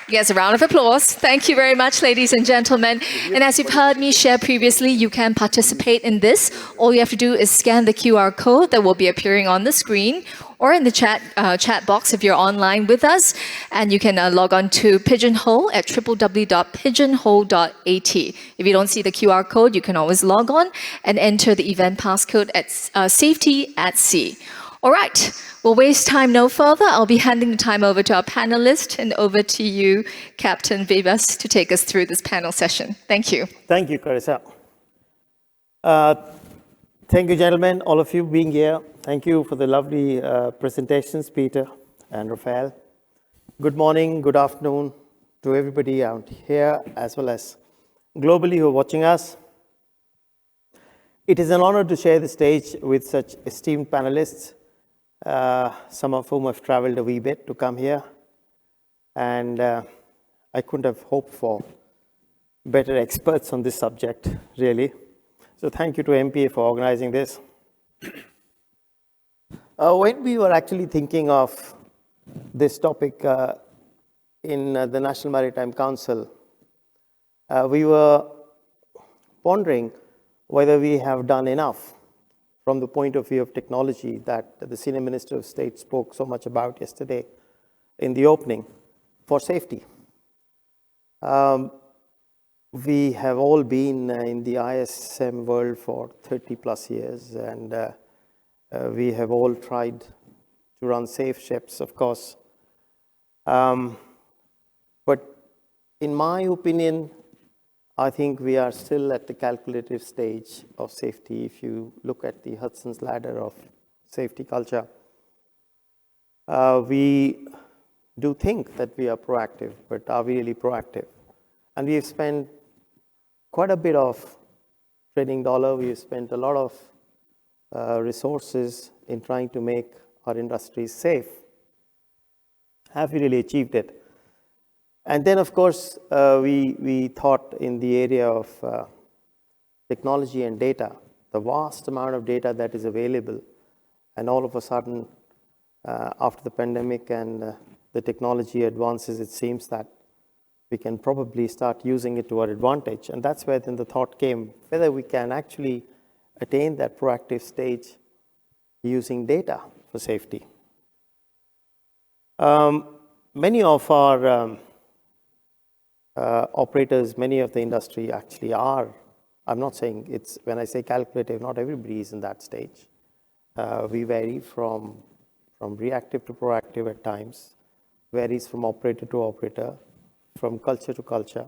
Yes, a round of applause. Thank you very much, ladies and gentlemen. And as you've heard me share previously, you can participate in this. All you have to do is scan the QR code that will be appearing on the screen or in the chat box if you're online with us. And you can log on to Pigeonhole at www.pigeonhole.at. If you don't see the QR code, you can always log on and enter the event passcode at Safety at Sea. All right, we'll waste time no further. I'll be handing the time over to our panelists and over to you, Captain Vibhas, to take us through this panel session. Thank you. Thank you, Carissa. Thank you, gentlemen, all of you being here. Thank you for the lovely presentations, Peter and Rafael. Good morning, good afternoon to everybody out here, as well as globally who are watching us. It is an honor to share the stage with such esteemed panelists, some of whom have traveled a wee bit to come here. And I couldn't have hoped for better experts on this subject, really. So thank you to MPA for organizing this. When we were actually thinking of this topic in the National Maritime Council, we were pondering whether we have done enough from the point of view of technology that the Senior Minister of State spoke so much about yesterday in the opening for safety. We have all been in the ISM world for 30 plus years, and we have all tried to run safe ships, of course. But in my opinion, I think we are still at the calculative stage of safety. If you look at the Hudson's ladder of safety culture, we do think that we are proactive, but are we really proactive? And we have spent quite a bit of training dollar. We have spent a lot of resources in trying to make our industries safe. Have we really achieved it? And then, of course, we thought in the area of technology and data, the vast amount of data that is available, and all of a sudden, after the pandemic and the technology advances, it seems that we can probably start using it to our advantage. And that's where then the thought came, whether we can actually attain that proactive stage using data for safety. Many of our operators, many of the industry actually are, I'm not saying it's, when I say calculative, not everybody is in that stage. We vary from reactive to proactive at times, varies from operator to operator, from culture to culture.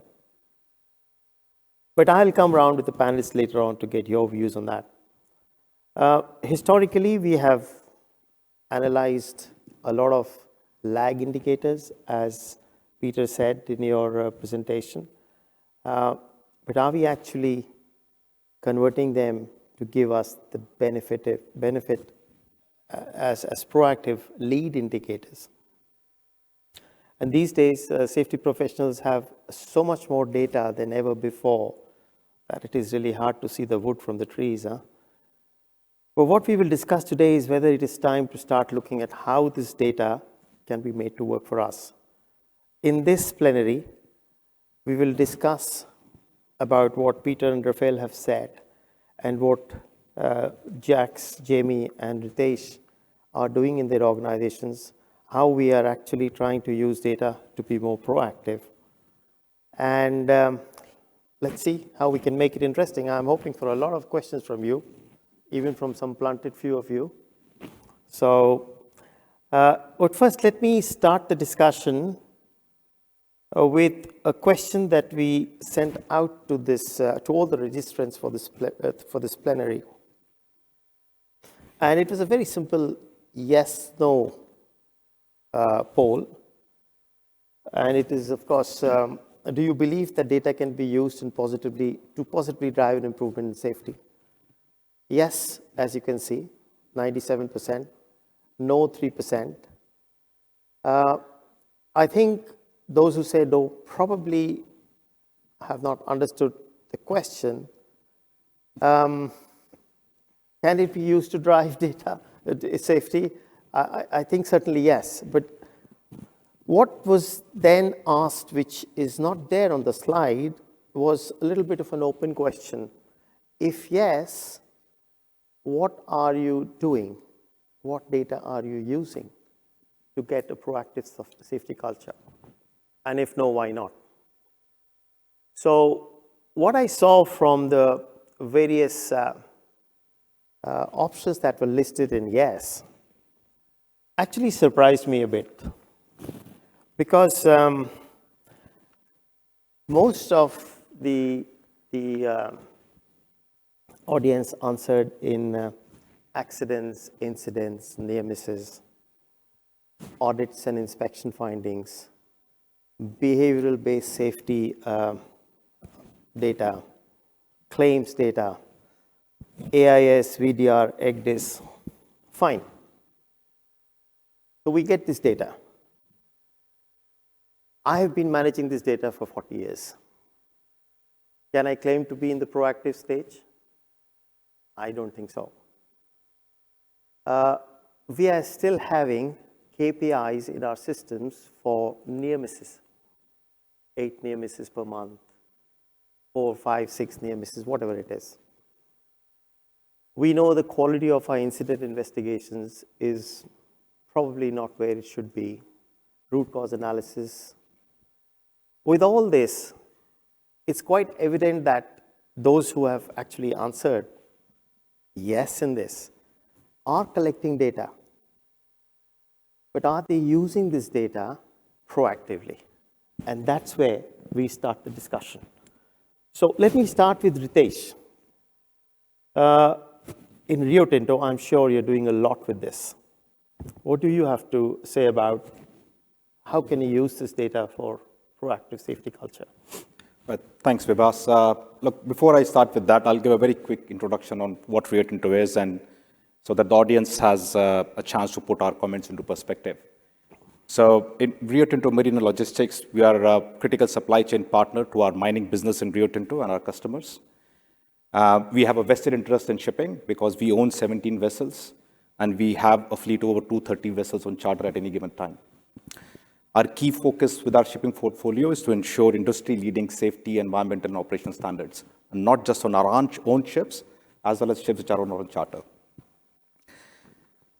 But I'll come around with the panelists later on to get your views on that. Historically, we have analyzed a lot of lag indicators, as Peter said in your presentation. But are we actually converting them to give us the benefit as proactive lead indicators? And these days, safety professionals have so much more data than ever before that it is really hard to see the wood from the trees. But what we will discuss today is whether it is time to start looking at how this data can be made to work for us. In this plenary, we will discuss about what Peter and Raphael have said and what Jax, Jamie, and Ritesh are doing in their organizations, how we are actually trying to use data to be more proactive. And let's see how we can make it interesting. I'm hoping for a lot of questions from you, even from some planted few of you. So, but first, let me start the discussion with a question that we sent out to this to all the registrants for this plenary. And it was a very simple yes/no poll. And it is, of course, do you believe that data can be used to positively drive an improvement in safety? Yes, as you can see, 97%. No, 3%. I think those who say no probably have not understood the question. Can it be used to drive data safety? I think certainly yes. But what was then asked, which is not there on the slide, was a little bit of an open question. If yes, what are you doing? What data are you using to get a proactive safety culture? And if no, why not? So what I saw from the various options that were listed in yes actually surprised me a bit, because most of the audience answered in accidents, incidents, near misses, audits and inspection findings, behavioral-based safety data, claims data, AIS, VDR, EGDIS. Fine. So we get this data. I have been managing this data for 40 years. Can I claim to be in the proactive stage? I don't think so. We are still having KPIs in our systems for near misses, 8 near misses per month, 4, 5, 6 near misses, whatever it is. We know the quality of our incident investigations is probably not where it should be. Root cause analysis. With all this, it's quite evident that those who have actually answered yes in this are collecting data. But are they using this data proactively? And that's where we start the discussion. So let me start with Ritesh. In Rio Tinto, I'm sure you're doing a lot with this. What do you have to say about how can you use this data for proactive safety culture? Thanks, Vibhas. Look, before I start with that, I'll give a very quick introduction on what Rio Tinto is, and so that the audience has a chance to put our comments into perspective. So in Rio Tinto Marine Logistics, we are a critical supply chain partner to our mining business in Rio Tinto and our customers. We have a vested interest in shipping because we own 17 vessels, and we have a fleet of over 230 vessels on charter at any given time. Our key focus with our shipping portfolio is to ensure industry-leading safety, environmental, and operational standards, and not just on our own ships, as well as ships which are on our charter.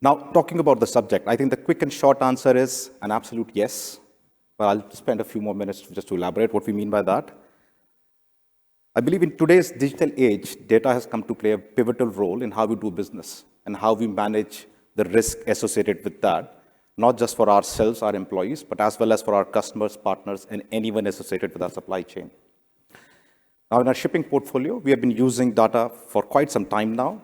Now, talking about the subject, I think the quick and short answer is an absolute yes, but I'll spend a few more minutes just to elaborate what we mean by that. I believe in today's digital age, data has come to play a pivotal role in how we do business and how we manage the risk associated with that, not just for ourselves, our employees, but as well as for our customers, partners, and anyone associated with our supply chain. Now, in our shipping portfolio, we have been using data for quite some time now,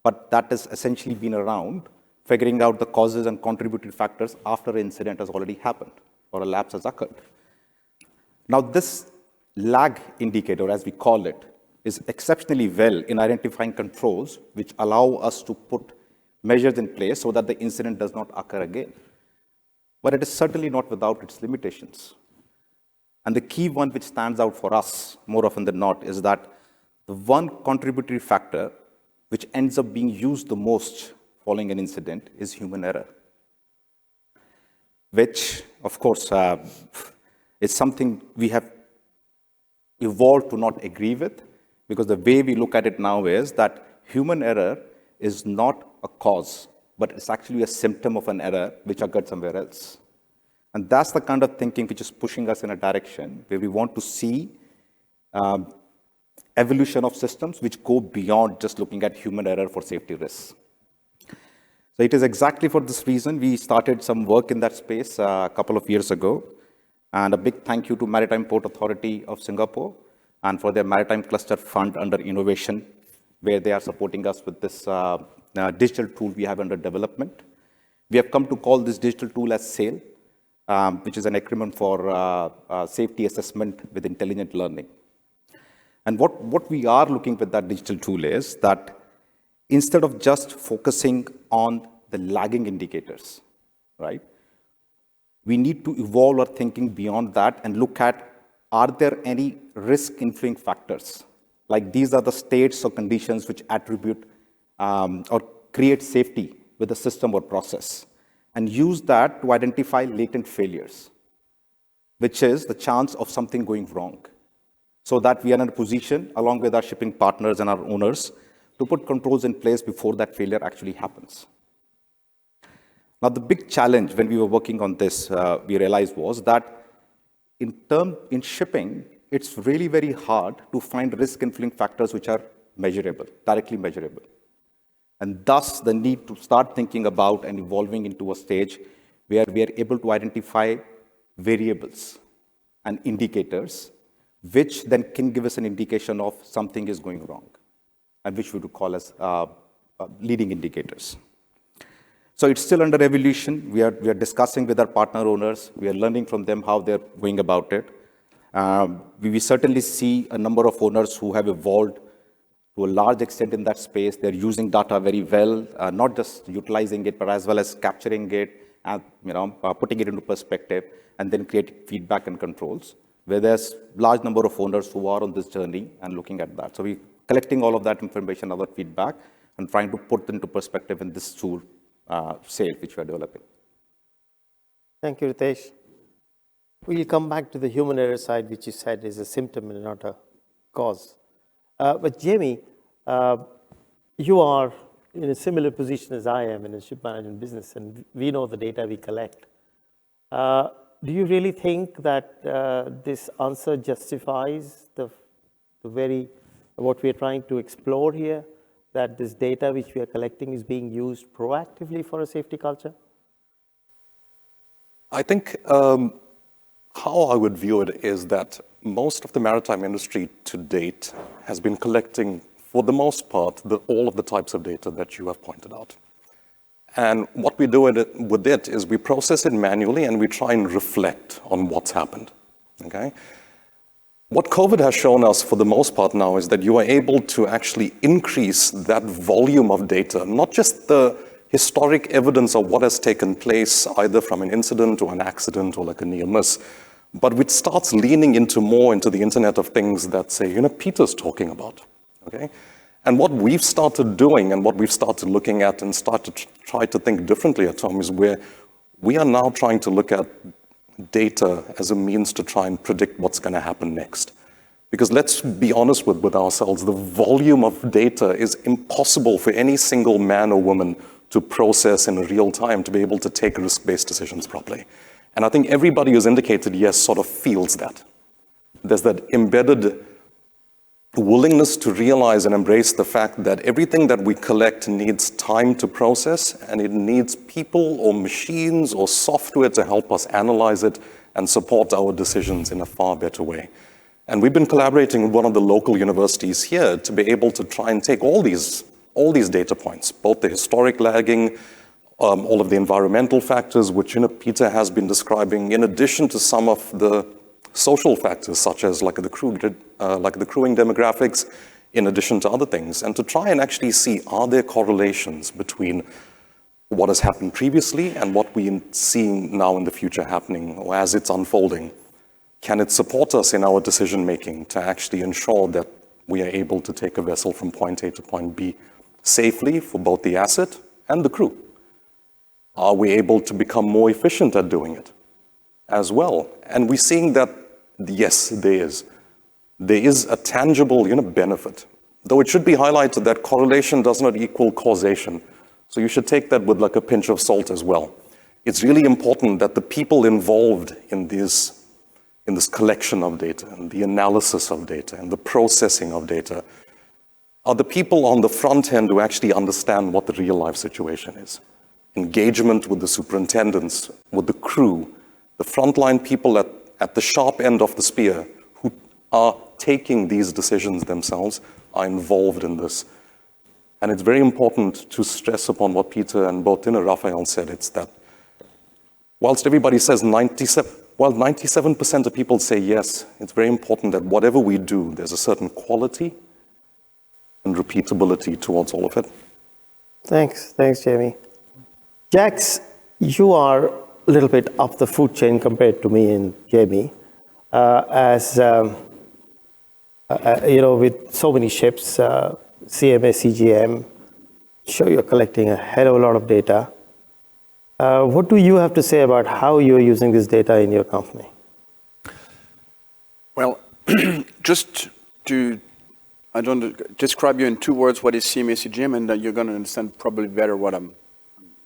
but that has essentially been around figuring out the causes and contributing factors after an incident has already happened or a lapse has occurred. Now, this lag indicator, as we call it, is exceptionally well in identifying controls which allow us to put measures in place so that the incident does not occur again. But it is certainly not without its limitations. And the key one which stands out for us more often than not is that the one contributory factor which ends up being used the most following an incident is human error, which, of course, is something we have evolved to not agree with, because the way we look at it now is that human error is not a cause, but it's actually a symptom of an error which occurred somewhere else. And that's the kind of thinking which is pushing us in a direction where we want to see evolution of systems which go beyond just looking at human error for safety risks. So it is exactly for this reason we started some work in that space a couple of years ago. And a big thank you to Maritime Port Authority of Singapore and for their Maritime Cluster Fund under Innovation, where they are supporting us with this digital tool we have under development. We have come to call this digital tool as SAIL, which is an acronym for Safety Assessment with Intelligent Learning. And what we are looking with that digital tool is that instead of just focusing on the lagging indicators, right, we need to evolve our thinking beyond that and look at, are there any risk-influencing factors? Like these are the states or conditions which attribute or create safety with a system or process, and use that to identify latent failures, which is the chance of something going wrong, so that we are in a position, along with our shipping partners and our owners, to put controls in place before that failure actually happens. Now, the big challenge when we were working on this, we realized was that in shipping, it's really very hard to find risk-influencing factors which are measurable, directly measurable. And thus, the need to start thinking about and evolving into a stage where we are able to identify variables and indicators, which then can give us an indication of something is going wrong, and which we would call as leading indicators. So it's still under evolution. We are discussing with our partner owners. We are learning from them how they're going about it. We certainly see a number of owners who have evolved to a large extent in that space. They're using data very well, not just utilizing it, but as well as capturing it and putting it into perspective, and then creating feedback and controls, where there's a large number of owners who are on this journey and looking at that. So we're collecting all of that information, other feedback, and trying to put into perspective in this tool, SAIL, which we are developing. Thank you, Ritesh. We'll come back to the human error side, which you said is a symptom and not a cause. But Jamie, you are in a similar position as I am in a ship management business, and we know the data we collect. Do you really think that this answer justifies what we are trying to explore here, that this data which we are collecting is being used proactively for a safety culture? I think how I would view it is that most of the maritime industry to date has been collecting, for the most part, all of the types of data that you have pointed out. And what we do with it is we process it manually and we try and reflect on what's happened, okay? What COVID has shown us for the most part now is that you are able to actually increase that volume of data, not just the historic evidence of what has taken place, either from an incident or an accident or like a near miss, but which starts leaning more into the Internet of Things that, say, Peter's talking about, okay? And what we've started doing and what we've started looking at and started to try to think differently at Tom is where we are now trying to look at data as a means to try and predict what's going to happen next. Because let's be honest with ourselves, the volume of data is impossible for any single man or woman to process in real time to be able to take risk-based decisions properly. And I think everybody who's indicated yes sort of feels that. There's that embedded willingness to realize and embrace the fact that everything that we collect needs time to process, and it needs people or machines or software to help us analyze it and support our decisions in a far better way. And we've been collaborating with one of the local universities here to be able to try and take all these data points, both the historic lagging, all of the environmental factors, which Peter has been describing, in addition to some of the social factors, such as like the crewing demographics, in addition to other things, and to try and actually see, are there correlations between what has happened previously and what we are seeing now in the future happening, or as it's unfolding? Can it support us in our decision making to actually ensure that we are able to take a vessel from point A to point B safely for both the asset and the crew? Are we able to become more efficient at doing it as well? And we're seeing that, yes, there is a tangible benefit. Though it should be highlighted that correlation does not equal causation. So you should take that with like a pinch of salt as well. It's really important that the people involved in this collection of data and the analysis of data and the processing of data are the people on the front end who actually understand what the real life situation is. Engagement with the superintendents, with the crew, the frontline people at the sharp end of the spear who are taking these decisions themselves are involved in this. And it's very important to stress upon what Peter and both Raphael said. It's that whilst everybody says 97% of people say yes, it's very important that whatever we do, there's a certain quality and repeatability towards all of it. Thanks, Jamie. Jax, you are a little bit up the food chain compared to me and Jamie. With so many ships, CMA, CGM, sure you're collecting a hell of a lot of data. What do you have to say about how you're using this data in your company? Well, just to describe you in 2 words what is CMA CGM, and you're going to understand probably better what I'm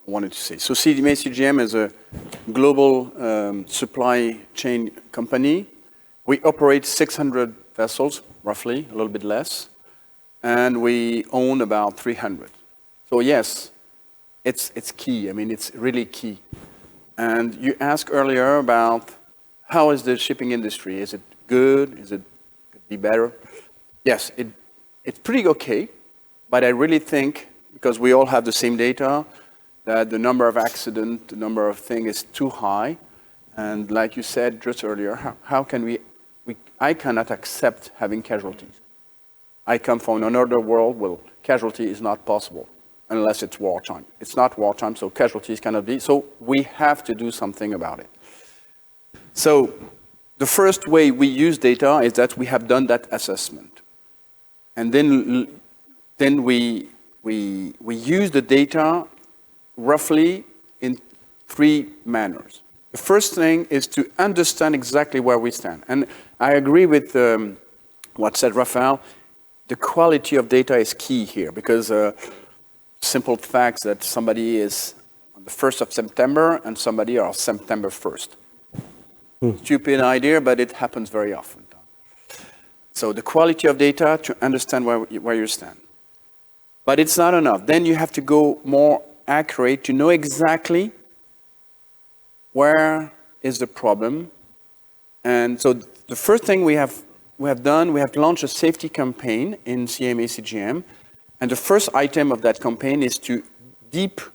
wanted to say. So CMA CGM is a global supply chain company. We operate 600 vessels, roughly, a little bit less, and we own about 300. So yes, it's key. I mean, it's really key. And you asked earlier about how is the shipping industry? Is it good? Could it be better? Yes, it's pretty okay, but I really think, because we all have the same data, that the number of accidents, the number of things is too high. And like you said just earlier, how can I cannot accept having casualties. I come from another world where casualty is not possible unless it's wartime. It's not wartime, so casualties cannot be. So we have to do something about it. So the first way we use data is that we have done that assessment. And then we use the data roughly in 3 manners. The first thing is to understand exactly where we stand. And I agree with what said Raphael. The quality of data is key here because simple facts that somebody is on the 1st of September and somebody are September 1st. Stupid idea, but it happens very often. So the quality of data to understand where you stand. But it's not enough. Then you have to go more accurate to know exactly where is the problem. And so the first thing we have done, we have launched a safety campaign in CMA-CGM. And the first item of that campaign is to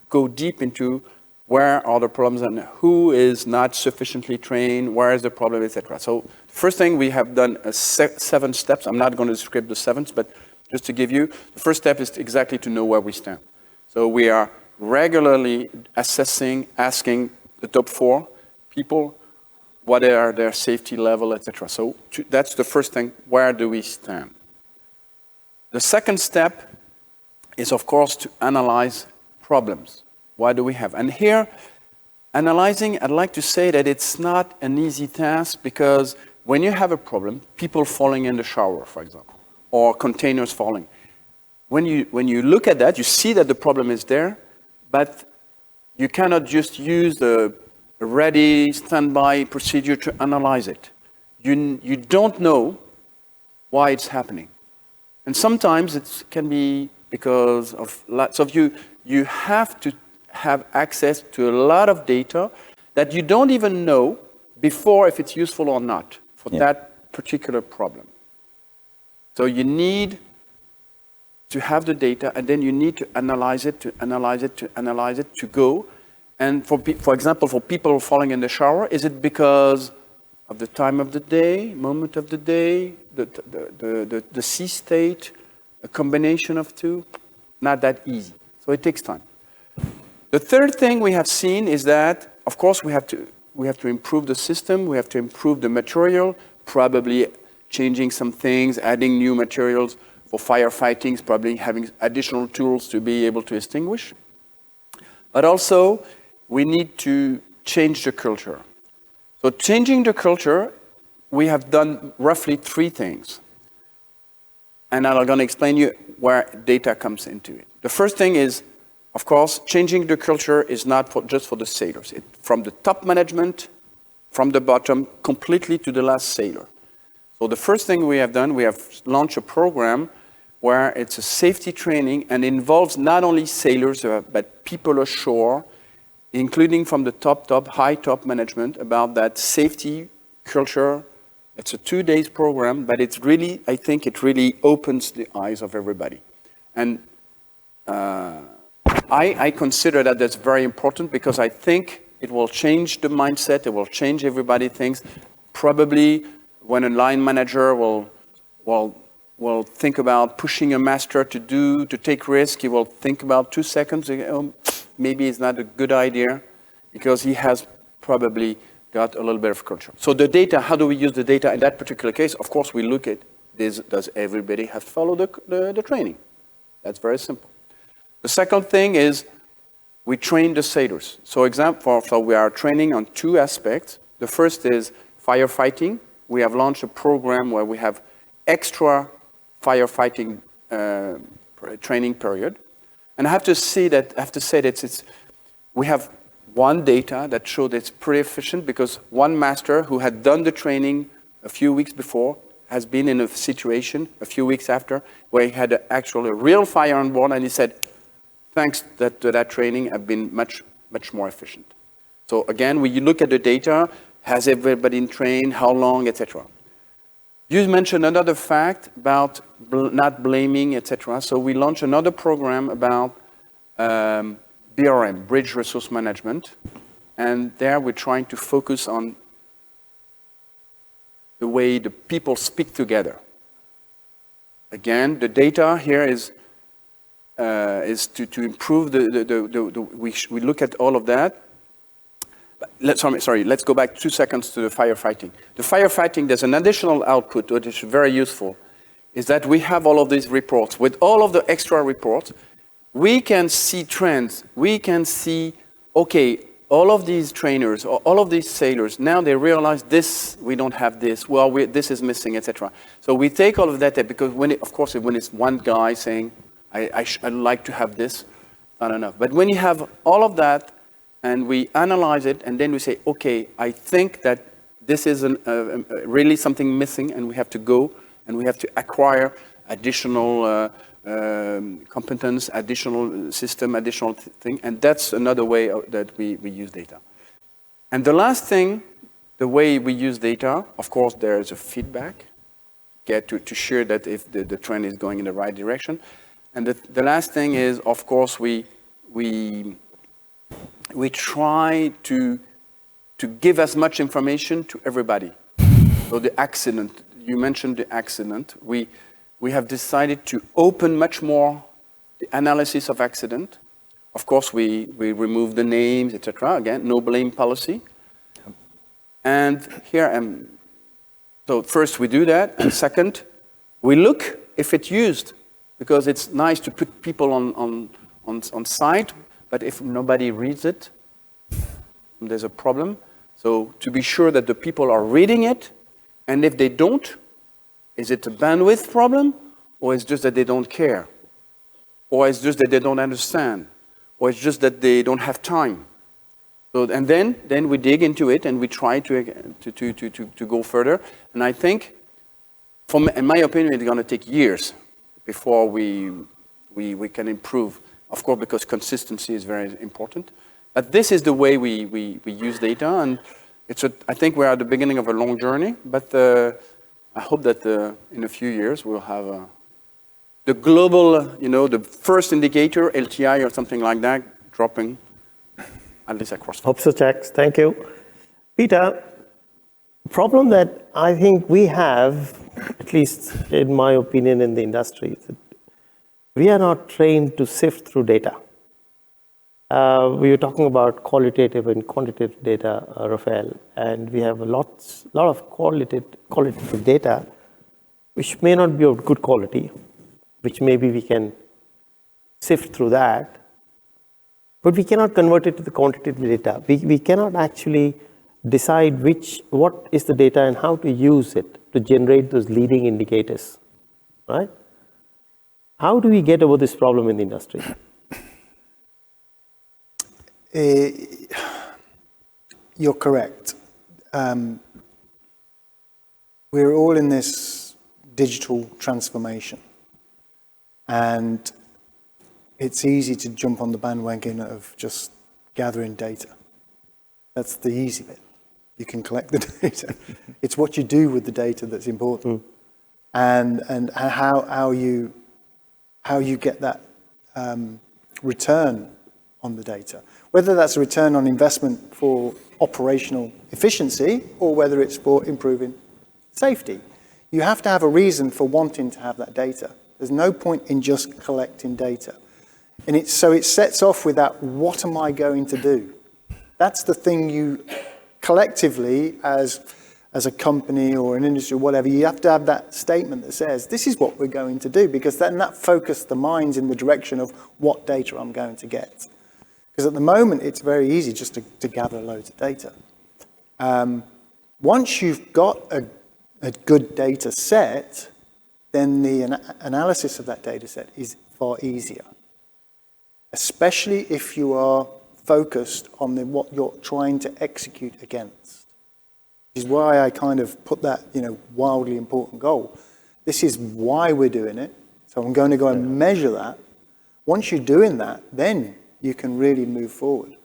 go deep into where are the problems and who is not sufficiently trained, where is the problem, etc. So the first thing we have done 7 steps. I'm not going to describe the 7th, but just to give you, the first step is exactly to know where we stand. So we are regularly assessing, asking the top 4 people, what are their safety level, etc. So that's the first thing, where do we stand? The second step is, of course, to analyze problems. Why do we have? And here, analyzing, I'd like to say that it's not an easy task because when you have a problem, people falling in the shower, for example, or containers falling, when you look at that, you see that the problem is there, but you cannot just use the ready standby procedure to analyze it. You don't know why it's happening. And sometimes it can be because of lots of you have to have access to a lot of data that you don't even know before if it's useful or not for that particular problem. So you need to have the data, and then you need to analyze it, to go. And for example, for people falling in the shower, is it because of the time of the day, moment of the day, the sea state, a combination of two? Not that easy. So it takes time. The third thing we have seen is that, of course, we have to improve the system, we have to improve the material, probably changing some things, adding new materials for firefighting, probably having additional tools to be able to extinguish. But also, we need to change the culture. So changing the culture, we have done roughly 3 things. And I'm going to explain you where data comes into it. The first thing is, of course, changing the culture is not just for the sailors. From the top management, from the bottom, completely to the last sailor. So the first thing we have done, we have launched a program where it's a safety training and involves not only sailors, but people ashore, including from the high top management about that safety culture. It's a 2-day program, but it's really, I think it really opens the eyes of everybody. And I consider that that's very important because I think it will change the mindset, it will change everybody thinks. Probably when a line manager will think about pushing a master to take risk, he will think about 2 seconds, maybe it's not a good idea because he has probably got a little bit of culture. So the data, how do we use the data in that particular case? Of course, we look at this, does everybody have followed the training? That's very simple. The second thing is we train the sailors. So we are training on 2 aspects. The first is firefighting. We have launched a program where we have extra firefighting training period. And I have to say that we have one data that showed it's pretty efficient because one master who had done the training a few weeks before has been in a situation a few weeks after where he had actually a real fire on board, and he said, thanks to that training, I've been much, much more efficient. So again, when you look at the data, has everybody been trained, how long, etc. You mentioned another fact about not blaming, etc. So we launched another program about BRM, Bridge Resource Management, and there we're trying to focus on the way the people speak together. Again, the data here is to improve we look at all of that. Let's go back 2 seconds to the firefighting. The firefighting, there's an additional output which is very useful, is that we have all of these reports. With all of the extra reports, we can see trends. We can see, okay, all of these trainers, all of these sailors, now they realize this, we don't have this, well, this is missing, etc. So we take all of that, because of course, when it's one guy saying, I'd like to have this, not enough. But when you have all of that, and we analyze it, and then we say, okay, I think that this is really something missing, and we have to go, and we have to acquire additional competence, additional system, additional thing, and that's another way that we use data. And the last thing, the way we use data, of course, there is a feedback, to share that if the trend is going in the right direction. And the last thing is, of course, we try to give as much information to everybody. So the accident, you mentioned the accident. We have decided to open much more the analysis of accident. Of course, we remove the names, etc. Again, no blame policy. And here so first we do that, and second, we look if it's used, because it's nice to put people on site, but if nobody reads it, there's a problem. So to be sure that the people are reading it, and if they don't, is it a bandwidth problem, or it's just that they don't care, or it's just that they don't understand, or it's just that they don't have time? So, and then we dig into it and we try to go further. And I think, in my opinion, it's going to take years before we can improve. Of course, because consistency is very important. But this is the way we use data, and I think we're at the beginning of a long journey. But I hope that in a few years we'll have the global, the first indicator, LTI or something like that, dropping, at least across. Hope so, Jax. Thank you. Peter, the problem that I think we have, at least in my opinion in the industry, is that we are not trained to sift through data. We were talking about qualitative and quantitative data, Raphael, and we have a lot of qualitative data which may not be of good quality, which maybe we can sift through that, but we cannot convert it to the quantitative data. We cannot actually decide what is the data and how to use it to generate those leading indicators, right? How do we get over this problem in the industry? You're correct. We're all in this digital transformation, and it's easy to jump on the bandwagon of just gathering data. That's the easy bit. You can collect the data. It's what you do with the data that's important, and how you get that return on the data. Whether that's a return on investment for operational efficiency or whether it's for improving safety. You have to have a reason for wanting to have that data. There's no point in just collecting data. And so it sets off with that, what am I going to do? That's the thing you collectively, as a company or an industry or whatever, you have to have that statement that says, this is what we're going to do, because then that focuses the minds in the direction of what data I'm going to get. Because at the moment, it's very easy just to gather loads of data. Once you've got a good data set, then the analysis of that data set is far easier, especially if you are focused on what you're trying to execute against. Which is why I kind of put that, wildly important goal. This is why we're doing it. So I'm going to go and measure that. Once you're doing that, then you can really move forward.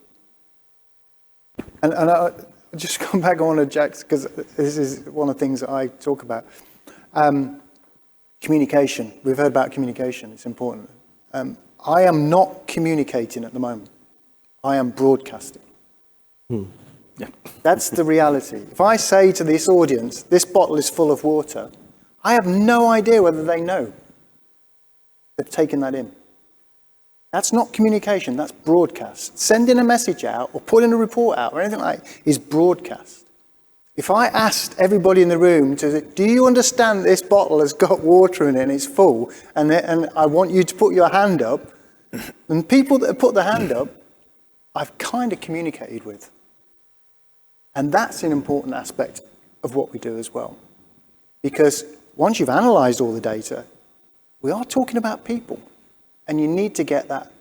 And I just come back on to Jax, because this is one of the things that I talk about. Communication. We've heard about communication. It's important. I am not communicating at the moment. I am broadcasting. Yeah. That's the reality. If I say to this audience, this bottle is full of water, I have no idea whether they know they've taken that in. That's not communication, that's broadcast. Sending a message out or putting a report out or anything like that is broadcast. If I asked everybody in the room do you understand this bottle has got water in it and it's full, and I want you to put your hand up, and people that put their hand up, I've kind of communicated with. And that's an important aspect of what we do as well. Because once you've analysed all the data, we are talking about people. And you need to get that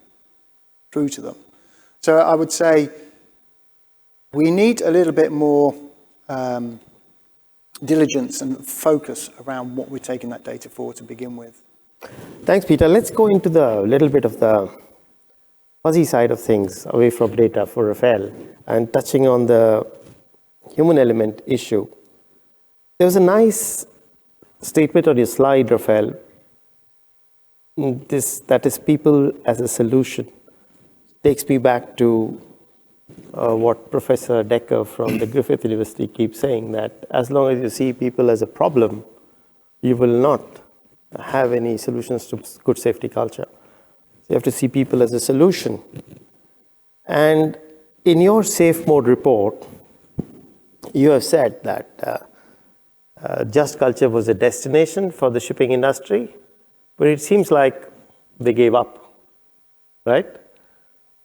through to them. So I would say we need a little bit more diligence and focus around what we're taking that data for to begin with. Thanks, Peter. Let's go into the little bit of the fuzzy side of things away from data for Rafael and touching on the human element issue. There was a nice statement on your slide, Rafael, that is people as a solution. Takes me back to what Professor Decker from the Griffith University keeps saying, that as long as you see people as a problem, you will not have any solutions to good safety culture. So you have to see people as a solution. And in your safe mode report, you have said that just culture was a destination for the shipping industry, but it seems like they gave up, right?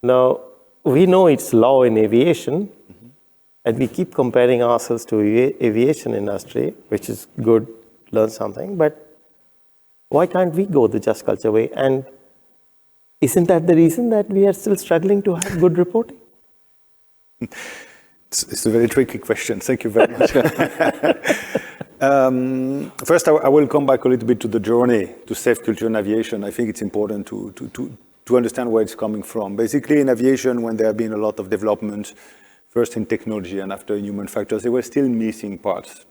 Now, we know it's law in aviation, and we keep comparing ourselves to aviation industry, which is good, learn something, but why can't we go the just culture way? And isn't that the reason that we are still struggling to have good reporting? It's a very tricky question. Thank you very much. First, I will come back a little bit to the journey to safe culture in aviation. I think it's important to understand where it's coming from. Basically, in aviation, when there have been a lot of development, first in technology and after in human factors, there were still missing parts.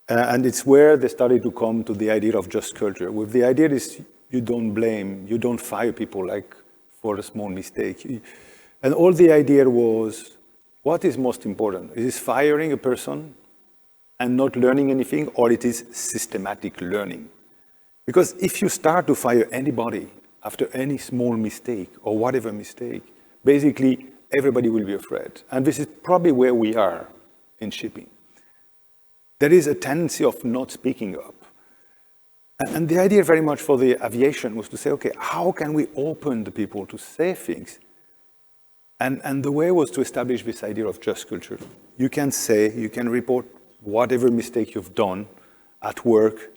And it's where they started to come to the idea of just culture. With the idea is you don't blame, you don't fire people like for a small mistake. And all the idea was, what is most important? Is it firing a person and not learning anything, or it is systematic learning? Because if you start to fire anybody after any small mistake or whatever mistake, basically everybody will be afraid. And this is probably where we are in shipping. There is a tendency of not speaking up. And the idea very much for the aviation was to say, okay, how can we open the people to say things? And the way was to establish this idea of just culture. You can say, you can report whatever mistake you've done at work,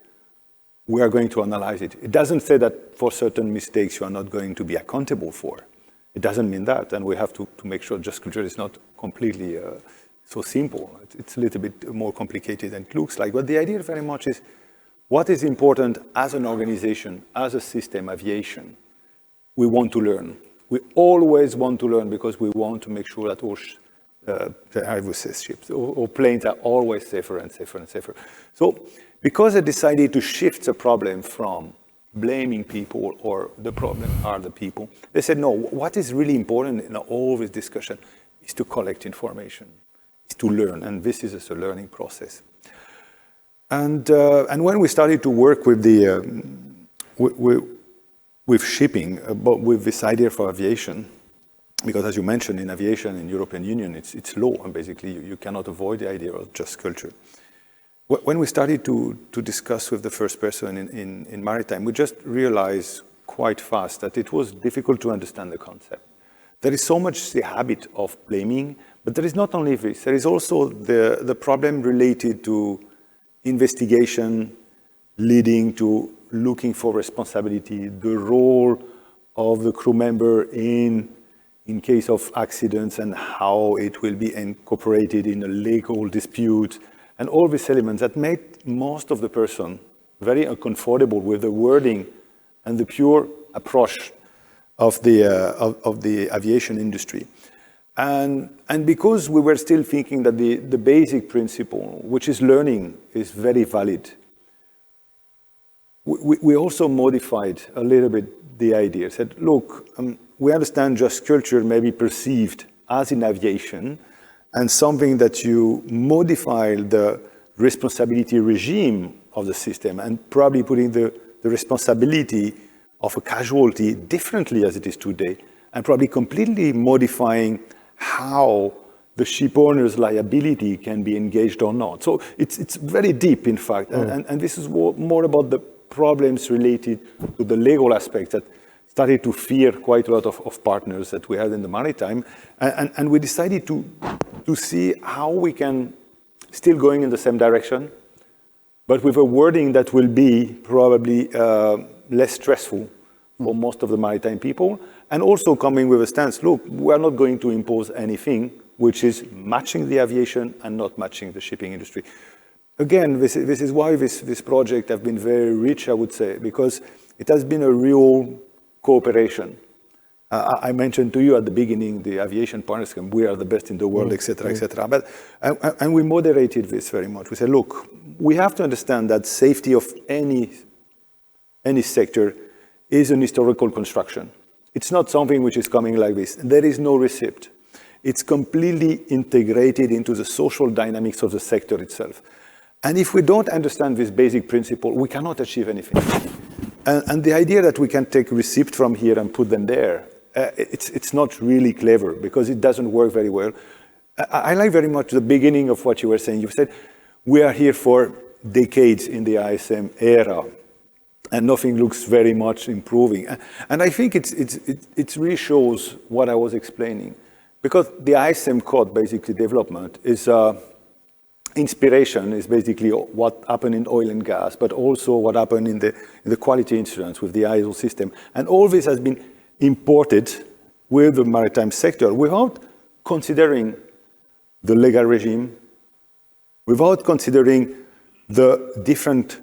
we are going to analyze it. It doesn't say that for certain mistakes you are not going to be accountable for. It doesn't mean that, and we have to make sure just culture is not completely so simple. It's a little bit more complicated than it looks like, but the idea very much is what is important as an organization, as a system, aviation. We want to learn. We always want to learn because we want to make sure that all ships or planes are always safer and safer and safer. So because they decided to shift the problem from blaming people or the problem are the people, they said, no, what is really important in all this discussion is to collect information, is to learn, and this is a learning process. And when we started to work with with shipping, but with this idea for aviation, because as you mentioned, in aviation, in European Union, it's law, and basically you cannot avoid the idea of just culture. When we started to discuss with the first person in Maritime, we just realized quite fast that it was difficult to understand the concept. There is so much the habit of blaming, but there is not only this, there is also the problem related to investigation leading to looking for responsibility, the role of the crew member in case of accidents and how it will be incorporated in a legal dispute, and all these elements that made most of the person very uncomfortable with the wording and the pure approach of the aviation industry. And because we were still thinking that the basic principle, which is learning, is very valid, we also modified a little bit the idea. Said, look, we understand just culture may be perceived as in aviation, and something that you modify the responsibility regime of the system and probably putting the responsibility of a casualty differently as it is today, and probably completely modifying how the ship owner's liability can be engaged or not. So it's very deep, in fact, and this is more about the problems related to the legal aspect that started to fear quite a lot of partners that we had in the maritime. And we decided to see how we can still going in the same direction, but with a wording that will be probably less stressful for most of the maritime people, and also coming with a stance, look, we're not going to impose anything which is matching the aviation and not matching the shipping industry. Again, this is why this project has been very rich, I would say, because it has been a real cooperation. I mentioned to you at the beginning, the aviation partners, we are the best in the world, et cetera, et cetera. But, and we moderated this very much. We said, look, we have to understand that safety of any sector is an historical construction. It's not something which is coming like this. There is no receipt. It's completely integrated into the social dynamics of the sector itself. And if we don't understand this basic principle, we cannot achieve anything. And the idea that we can take receipts from here and put them there, it's not really clever because it doesn't work very well. I like very much the beginning of what you were saying. You said, we are here for decades in the ISM era, and nothing looks very much improving. And I think it really shows what I was explaining. Because the ISM code, basically development, is inspiration is basically what happened in oil and gas, but also what happened in the quality insurance with the ISO system. And all this has been imported with the maritime sector without considering the legal regime, without considering the different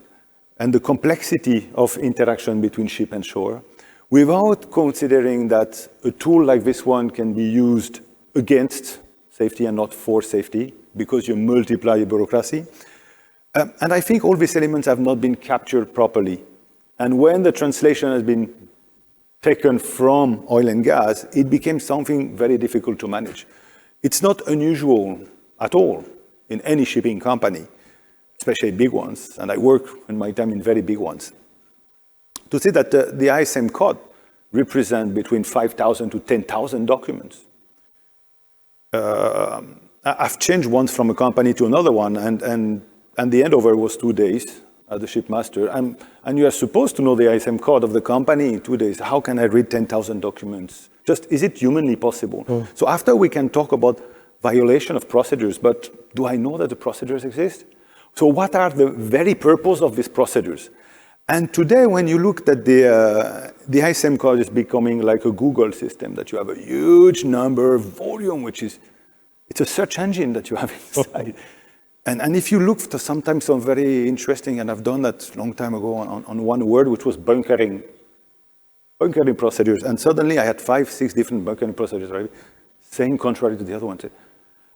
and the complexity of interaction between ship and shore, without considering that a tool like this one can be used against safety and not for safety, because you multiply bureaucracy. And I think all these elements have not been captured properly. And when the translation has been taken from oil and gas, it became something very difficult to manage. It's not unusual at all in any shipping company, especially big ones, and I work in my time in very big ones, to see that the ISM code represents between 5,000 to 10,000 documents. I've changed once from a company to another one, and the handover was 2 days as the shipmaster. And you are supposed to know the ISM code of the company in 2 days. How can I read 10,000 documents? Just, is it humanly possible? So after we can talk about violation of procedures, but do I know that the procedures exist? So what are the very purpose of these procedures? And today, when you look at the ISM code is becoming like a Google system, that you have a huge number, volume, which is, it's a search engine that you have inside. And if you look to sometimes some very interesting, and I've done that a long time ago on one word, which was bunkering procedures. And suddenly I had 5, 6 different bunkering procedures, right? Saying contrary to the other one.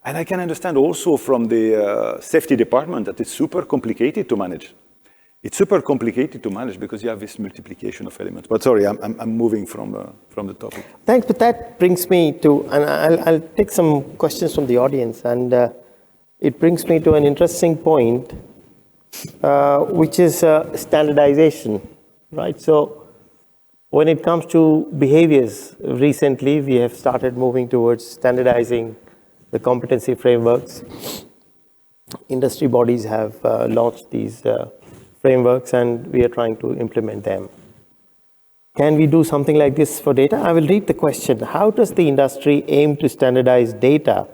And I can understand also from the safety department that it's super complicated to manage. It's super complicated to manage because you have this multiplication of elements. But sorry, I'm moving from the topic. Thanks, but that brings me to, and I'll take some questions from the audience, and it brings me to an interesting point, which is standardization, right? So when it comes to behaviors, recently we have started moving towards standardizing the competency frameworks. Industry bodies have launched these frameworks, and we are trying to implement them. Can we do something like this for data? I will read the question. How does the industry aim to standardize data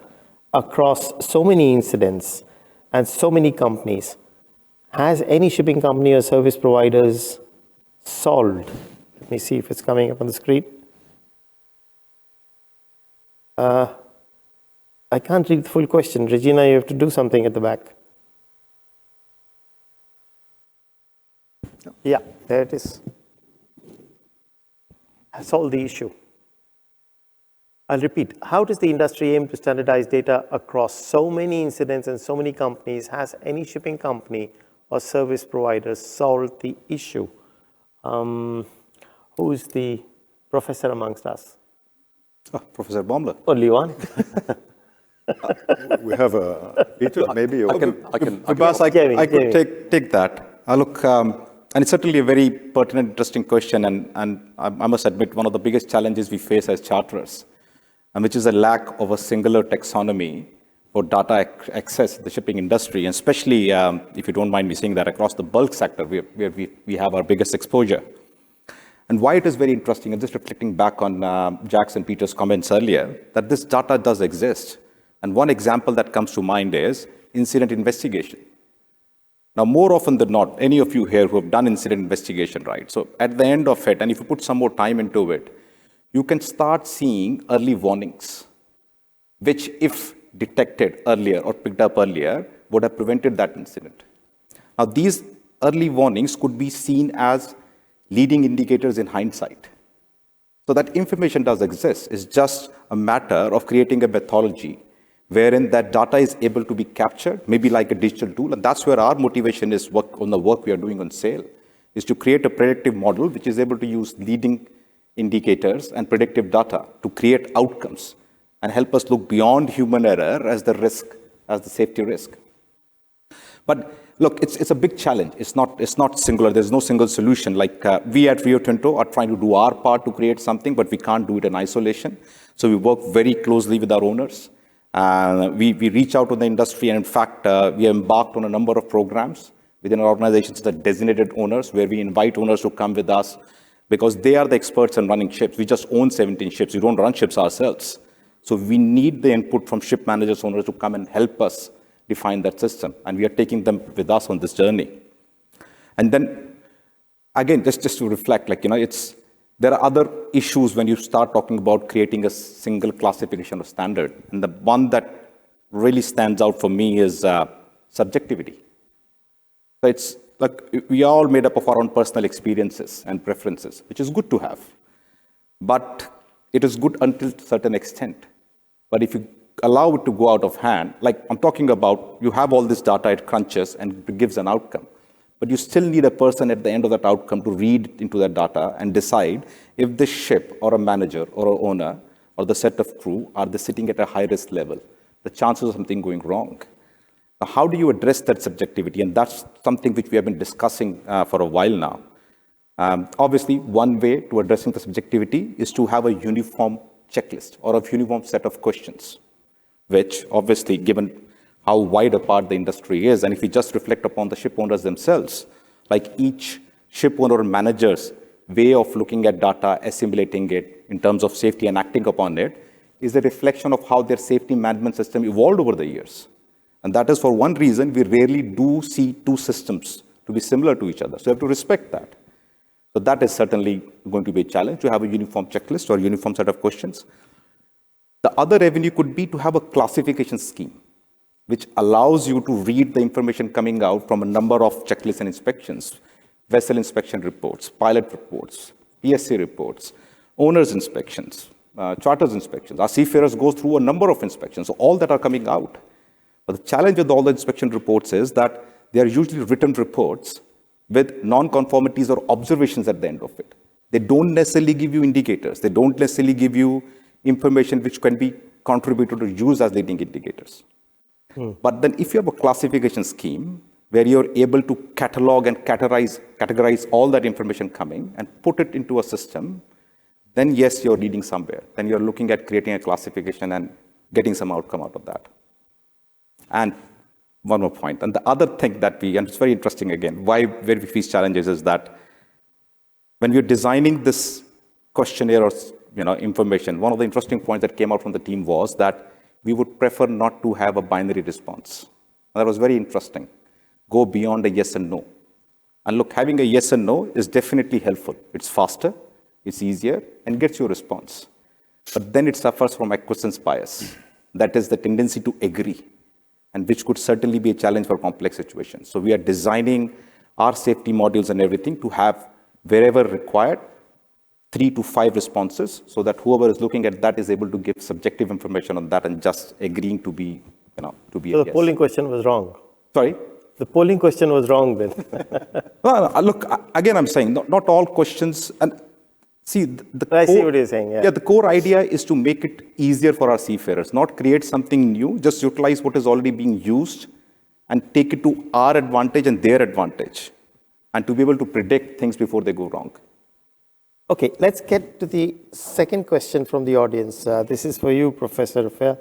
across so many incidents and so many companies? Has any shipping company or service providers solved? Let me see if it's coming up on the screen. I can't read the full question. Regina, you have to do something at the back. Yeah, there it is. Solve the issue. I'll repeat. How does the industry aim to standardize data across so many incidents and so many companies? Has any shipping company or service provider solved the issue? Who's the professor amongst us? Oh, Professor Baumler. Only one. We have a Peter, maybe. I can I could take that. Look, and it's certainly a very pertinent, interesting question, and I must admit one of the biggest challenges we face as charterers, and which is a lack of a singular taxonomy for data access in the shipping industry, and especially, if you don't mind me saying that, across the bulk sector, where we have our biggest exposure. And why it is very interesting, and just reflecting back on Jack's and Peter's comments earlier, that this data does exist. And one example that comes to mind is incident investigation. Now, more often than not, any of you here who have done incident investigation, right? So at the end of it, and if you put some more time into it, you can start seeing early warnings, which if detected earlier or picked up earlier, would have prevented that incident. Now, these early warnings could be seen as leading indicators in hindsight. So that information does exist. It's just a matter of creating a methodology wherein that data is able to be captured, maybe like a digital tool. And that's where our motivation is on the work we are doing on SAIL, is to create a predictive model which is able to use leading indicators and predictive data to create outcomes and help us look beyond human error as the risk, as the safety risk. But look, it's a big challenge. It's not singular. There's no single solution. Like we at Rio Tinto are trying to do our part to create something, but we can't do it in isolation. So we work very closely with our owners. We reach out to the industry, and in fact, we have embarked on a number of programs within our organizations that designated owners, where we invite owners to come with us because they are the experts in running ships. We just own 17 ships. We don't run ships ourselves. So we need the input from ship managers, owners to come and help us define that system. And we are taking them with us on this journey. And then, again, just to reflect, there are other issues when you start talking about creating a single classification or standard. And the one that really stands out for me is subjectivity. So it's like we are all made up of our own personal experiences and preferences, which is good to have. But it is good until a certain extent. But if you allow it to go out of hand, like I'm talking about, you have all this data, it crunches and it gives an outcome. But you still need a person at the end of that outcome to read into that data and decide if the ship or a manager or an owner or the set of crew are they sitting at a high risk level, the chances of something going wrong. Now, how do you address that subjectivity? And that's something which we have been discussing for a while now. Obviously, one way to addressing the subjectivity is to have a uniform checklist or a uniform set of questions, which obviously, given how wide apart the industry is, and if we just reflect upon the ship owners themselves, like each ship owner or manager's way of looking at data, assimilating it in terms of safety and acting upon it, is a reflection of how their safety management system evolved over the years. And that is for one reason we rarely do see two systems to be similar to each other. So you have to respect that. So that is certainly going to be a challenge, to have a uniform checklist or a uniform set of questions. The other avenue could be to have a classification scheme, which allows you to read the information coming out from a number of checklists and inspections, vessel inspection reports, pilot reports, PSC reports, owners inspections, charters inspections. Our seafarers go through a number of inspections, so all that are coming out. But the challenge with all the inspection reports is that they are usually written reports with non-conformities or observations at the end of it. They don't necessarily give you indicators. They don't necessarily give you information which can be contributed to use as leading indicators. But then if you have a classification scheme where you're able to catalog and categorize all that information coming and put it into a system, then yes, you're leading somewhere. Then you're looking at creating a classification and getting some outcome out of that. And one more point. And the other thing that and it's very interesting again, where we face challenges is that when we're designing this questionnaire or information, one of the interesting points that came out from the team was that we would prefer not to have a binary response. And that was very interesting. Go beyond a yes and no. And look, having a yes and no is definitely helpful. It's faster, it's easier, and gets you a response. But then it suffers from acquiescence bias. That is the tendency to agree, and which could certainly be a challenge for complex situations. So we are designing our safety modules and everything to have, wherever required, 3 to 5 responses, so that whoever is looking at that is able to give subjective information on that and just agreeing to be, to be. So the polling question was wrong. Sorry? The polling question was wrong then. Well, look, again, I'm saying not all questions, and see, I see what you're saying, yeah. Yeah, the core idea is to make it easier for our seafarers, not create something new, just utilize what is already being used and take it to our advantage and their advantage, and to be able to predict things before they go wrong. Okay, let's get to the second question from the audience. This is for you, Professor Refrain.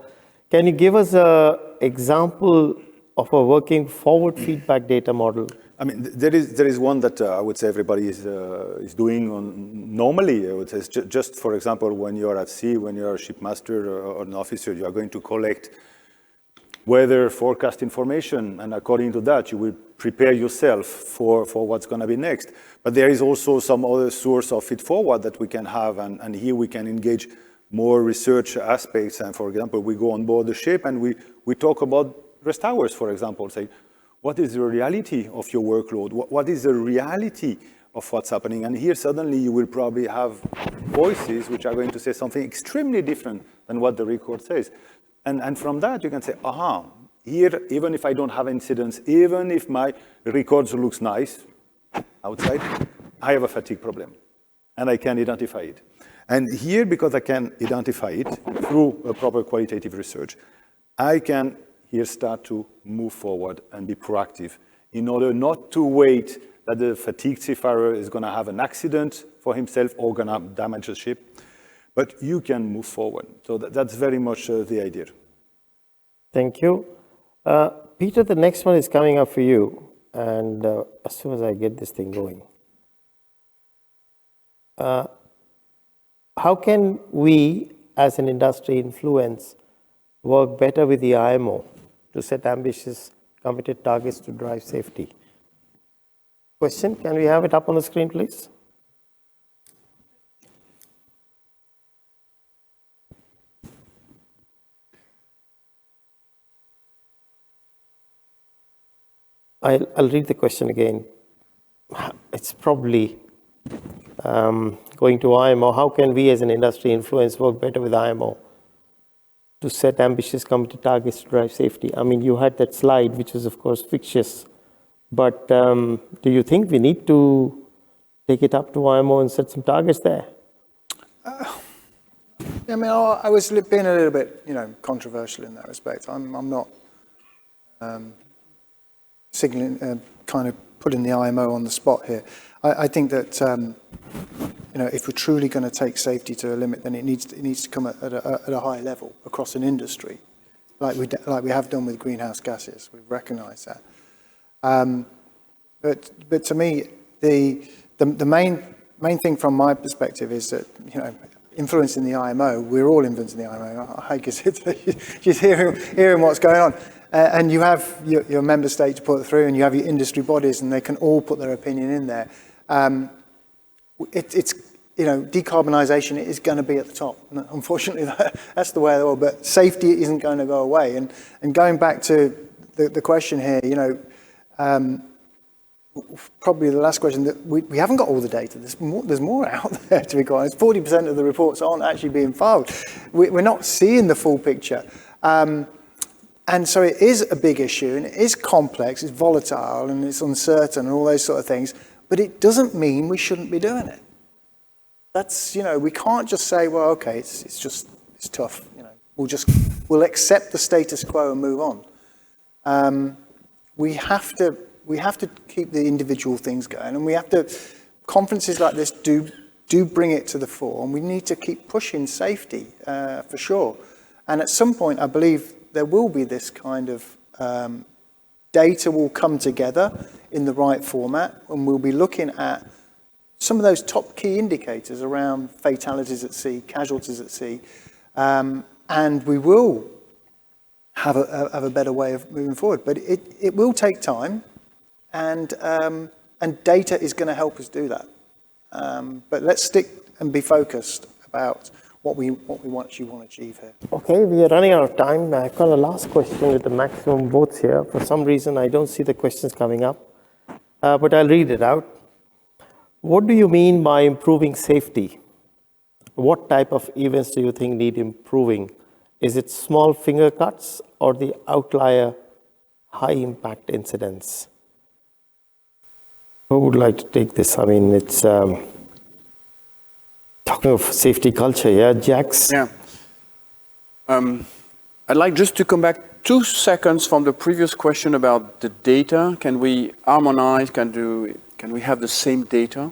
Can you give us an example of a working forward feedback data model I mean, there is one that I would say everybody is doing normally. I would say just for example, when you're at sea, when you're a shipmaster or an officer, you are going to collect weather forecast information, and according to that, you will prepare yourself for what's going to be next. But there is also some other source of feed forward that we can have, and here we can engage more research aspects. And for example, we go on board the ship and we talk about rest hours, for example, say, what is the reality of your workload? What is the reality of what's happening? And here suddenly you will probably have voices which are going to say something extremely different than what the record says. And from that you can say, aha, here, even if I don't have incidents, even if my records looks nice outside, I have a fatigue problem and I can identify it. And here, because I can identify it through a proper qualitative research, I can here start to move forward and be proactive in order not to wait that the fatigued seafarer is going to have an accident for himself or going to damage the ship, but you can move forward. So that's very much the idea. Thank you. Peter, the next one is coming up for you, and as soon as I get this thing going. How can we, as an industry influence, work better with the IMO to set ambitious, committed targets to drive safety? Question, can we have it up on the screen, please? I'll read the question again. It's probably going to IMO. How can we as an industry influence work better with IMO to set ambitious committed targets to drive safety? I mean, you had that slide, which is of course fictitious, but do you think we need to take it up to IMO and set some targets there? I mean, I was being a little bit, controversial in that respect. I'm not signaling, kind of putting the IMO on the spot here. I think that if we're truly going to take safety to a limit, then it needs to come at a high level across an industry, like we have done with greenhouse gases. We've recognised that. But to me, the main thing from my perspective is that influencing the IMO. We're all influencing the IMO. I guess just hearing what's going on. And you have your member state to put it through, and you have your industry bodies, and they can all put their opinion in there. It's decarbonisation is going to be at the top. Unfortunately, that's the way of the world. But safety isn't going to go away. And going back to the question here, probably the last question, that we haven't got all the data. There's more out there, to be quite honest. 40% of the reports aren't actually being filed. We're not seeing the full picture. And so it is a big issue, and it is complex, it's volatile, and it's uncertain, and all those sort of things. But it doesn't mean we shouldn't be doing it. That's, we can't just say, well, okay, it's tough. We'll accept the status quo and move on. We have to keep the individual things going, and conferences like this do bring it to the fore, and we need to keep pushing safety for sure. And at some point, I believe there will be this kind of data will come together in the right format, and we'll be looking at some of those top key indicators around fatalities at sea, casualties at sea, and we will have a better way of moving forward. But it will take time, and data is going to help us do that. But let's stick and be focused about what we actually want to achieve here. Okay, we are running out of time. I've got a last question with the maximum votes here. For some reason, I don't see the questions coming up, but I'll read it out. What do you mean by improving safety? What type of events do you think need improving? Is it small finger cuts or the outlier high impact incidents? Who would like to take this? I mean, it's talking of safety culture, yeah, Jax? Yeah. I'd like just to come back 2 seconds from the previous question about the data. Can we harmonize? Can we have the same data?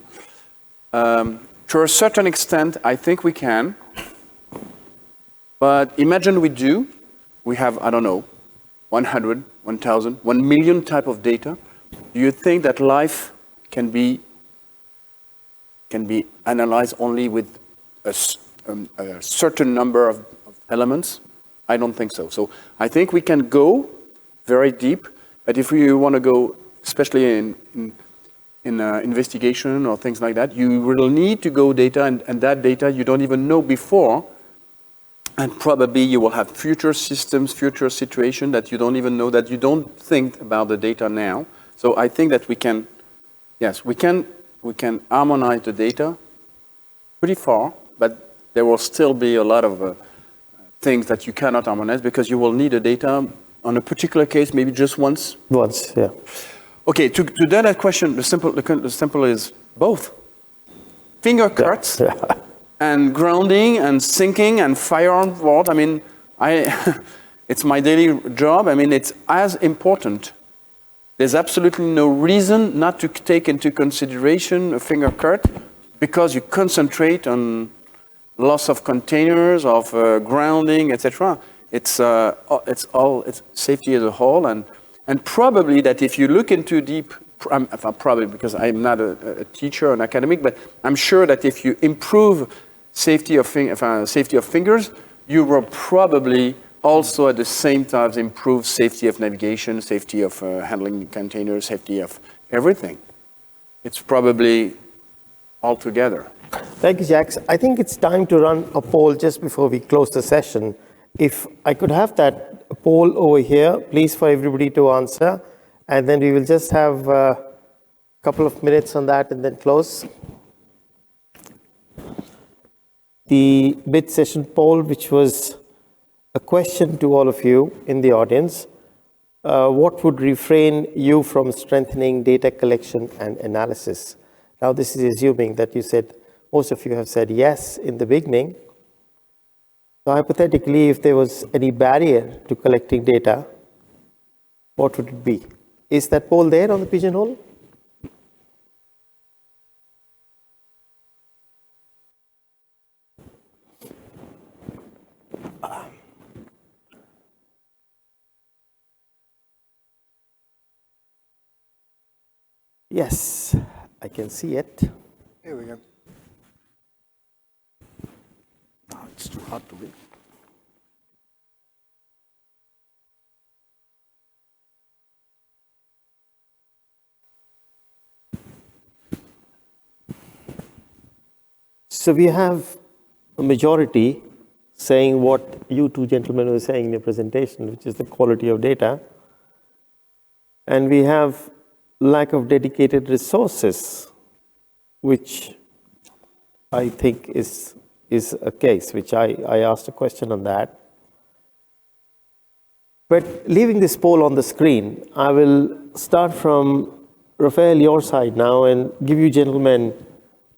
To a certain extent, I think we can. But imagine we do. We have, I don't know, 100, 1,000, 1 million type of data. Do you think that life can be analyzed only with a certain number of elements? I don't think so. So I think we can go very deep, but if we want to go, especially in investigation or things like that, you will need to go data, and that data you don't even know before, and probably you will have future systems, future situation that you don't even know, that you don't think about the data now. So I think that we can harmonize the data pretty far, but there will still be a lot of things that you cannot harmonize because you will need the data on a particular case, maybe just once. Once, yeah. Okay, to that question, the simple is both. Finger cuts and grounding and sinking and fire on board. I mean, it's my daily job. I mean, it's as important. There's absolutely no reason not to take into consideration a finger cut because you concentrate on loss of containers, of grounding, etc. It's safety as a whole, and probably that if you look into deep, probably because I'm not a teacher or an academic, but I'm sure that if you improve safety of fingers, you will probably also at the same time improve safety of navigation, safety of handling containers, safety of everything. It's probably all together. Thank you, Jacques. I think it's time to run a poll just before we close the session. If I could have that poll over here, please, for everybody to answer, and then we will just have a couple of minutes on that and then close. The mid-session poll, which was a question to all of you in the audience, what would refrain you from strengthening data collection and analysis? Now, this is assuming that you said, most of you have said yes in the beginning. So hypothetically, if there was any barrier to collecting data, what would it be? Is that poll there on the Pigeonhole? Yes, I can see it. Here we go. No, it's too hard to read. So we have a majority saying what you two gentlemen were saying in your presentation, which is the quality of data. And we have lack of dedicated resources, which I think is a case, which I asked a question on that. But leaving this poll on the screen, I will start from Raphael, your side now, and give you gentlemen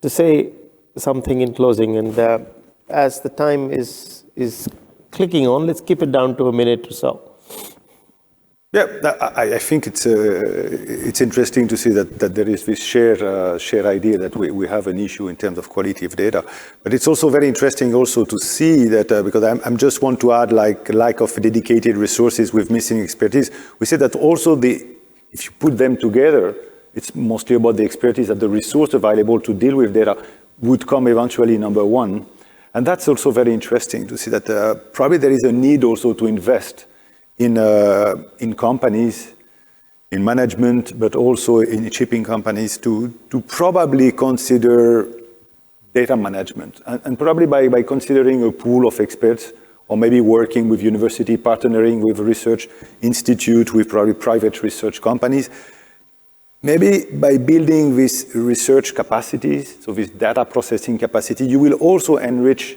to say something in closing. And as the time is clicking on, let's keep it down to a minute or so. Yeah, I think it's interesting to see that there is this shared idea that we have an issue in terms of quality of data. But it's also very interesting also to see that, because I'm just want to add like lack of dedicated resources with missing expertise. We say that also if you put them together, it's mostly about the expertise that the resource available to deal with data would come eventually number one. And that's also very interesting to see that probably there is a need also to invest in companies, in management, but also in shipping companies to probably consider data management. And probably by considering a pool of experts, or maybe working with university, partnering with research institute, with probably private research companies, maybe by building these research capacities, so this data processing capacity, you will also enrich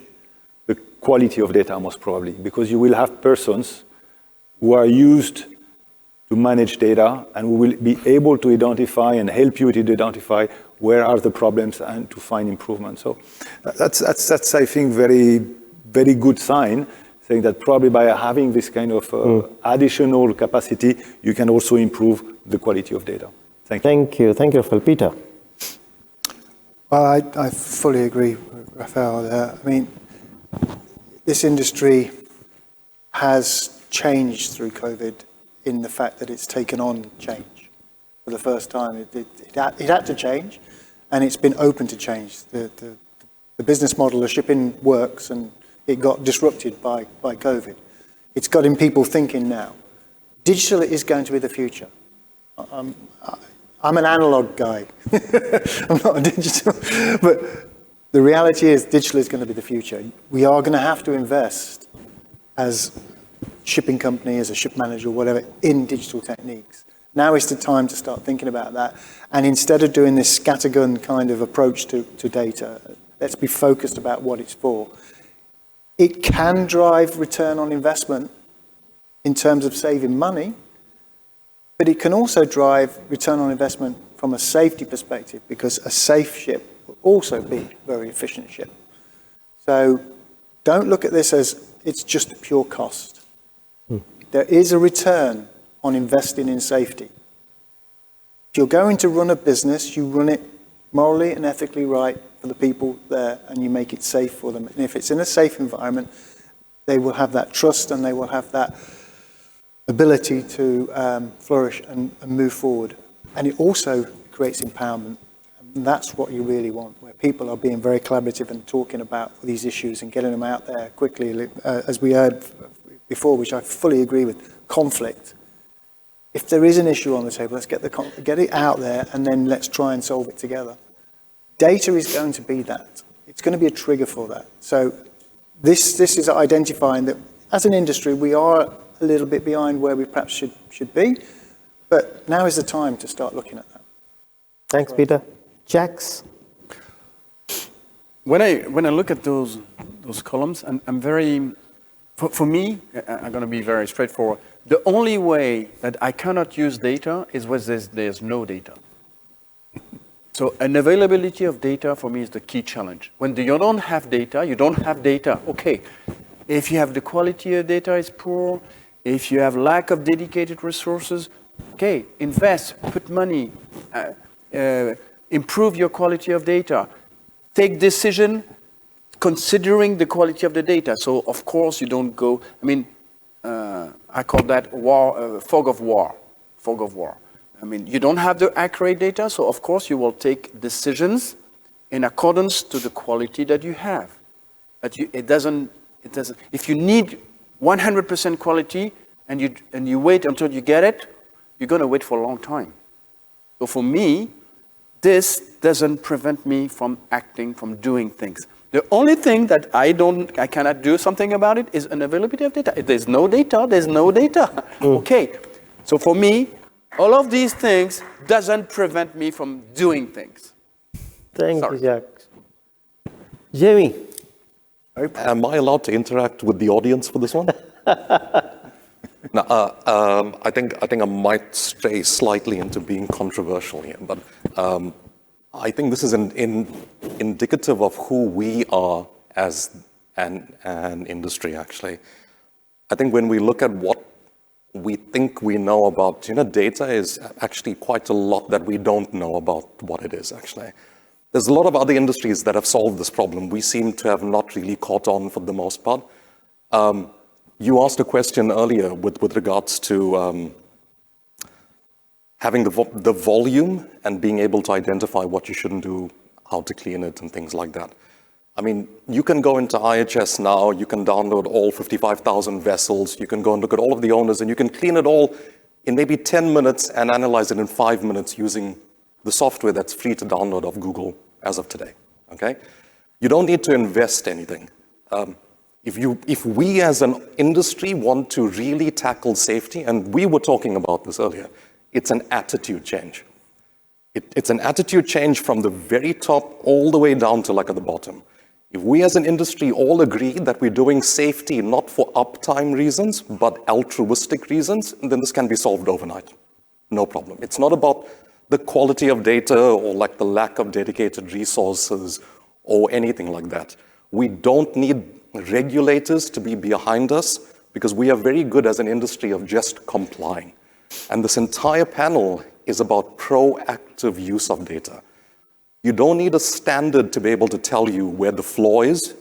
the quality of data most probably, because you will have persons who are used to manage data and who will be able to identify and help you to identify where are the problems and to find improvement. So that's I think, very, very good sign, saying that probably by having this kind of additional capacity, you can also improve the quality of data. Thank you. Thank you, Raphael. Peter? Well, I fully agree with Raphael there. I mean, this industry has changed through COVID in the fact that it's taken on change. for the first time. It had to change, and it's been open to change. The business model of shipping works, and it got disrupted by COVID. It's getting people thinking now. Digital is going to be the future. I'm an analog guy. I'm not a digital. But the reality is digital is going to be the future. We are going to have to invest as a shipping company, as a ship manager, whatever, in digital techniques. Now is the time to start thinking about that. And instead of doing this scattergun kind of approach to data, let's be focused about what it's for. It can drive return on investment in terms of saving money, but it can also drive return on investment from a safety perspective, because a safe ship will also be a very efficient ship. So don't look at this as it's just a pure cost. There is a return on investing in safety. If you're going to run a business, you run it morally and ethically right for the people there, and you make it safe for them. And if it's in a safe environment, they will have that trust, and they will have that ability to flourish and move forward. And it also creates empowerment. And that's what you really want, where people are being very collaborative and talking about these issues and getting them out there quickly. As we heard before, which I fully agree with, conflict. If there is an issue on the table, let's get it out there, and then let's try and solve it together. Data is going to be that. It's going to be a trigger for that. So this is identifying that as an industry, we are a little bit behind where we perhaps should be, but now is the time to start looking at that. Thanks, Peter. Jax? When I look at those columns, I'm very, for me, I'm going to be very straightforward. The only way that I cannot use data is when there's no data. So an availability of data for me is the key challenge. When you don't have data, you don't have data. Okay, if you have the quality of data is poor, if you have lack of dedicated resources, okay, invest, put money, improve your quality of data, take decision considering the quality of the data. So of course you don't go, I call that fog of war. You don't have the accurate data, so of course you will take decisions in accordance to the quality that you have. But it doesn't. If you need 100% quality and you wait until you get it, you're going to wait for a long time. So for me, this doesn't prevent me from acting, from doing things. The only thing that I cannot do something about it is unavailability of data. If there's no data, there's no data. Okay. So for me, all of these things doesn't prevent me from doing things. Thank you, Jax. Jamie? Am I allowed to interact with the audience for this one? Now, I think I might stray slightly into being controversial here, but I think this is indicative of who we are as an industry, actually. I think when we look at what we think we know about, data is actually quite a lot that we don't know about what it is, actually. There's a lot of other industries that have solved this problem. We seem to have not really caught on for the most part. You asked a question earlier with regards to having the volume and being able to identify what you shouldn't do, how to clean it, and things like that. You can go into IHS now, you can download all 55,000 vessels, you can go and look at all of the owners, and you can clean it all in maybe 10 minutes and analyze it in 5 minutes using the software that's free to download off Google as of today, okay? You don't need to invest anything. If we as an industry want to really tackle safety, and we were talking about this earlier, it's an attitude change. It's an attitude change from the very top all the way down to at the bottom. If we as an industry all agree that we're doing safety not for uptime reasons, but altruistic reasons, then this can be solved overnight. No problem. It's not about the quality of data or the lack of dedicated resources or anything like that. We don't need regulators to be behind us because we are very good as an industry of just complying. And this entire panel is about proactive use of data. You don't need a standard to be able to tell you where the floor is.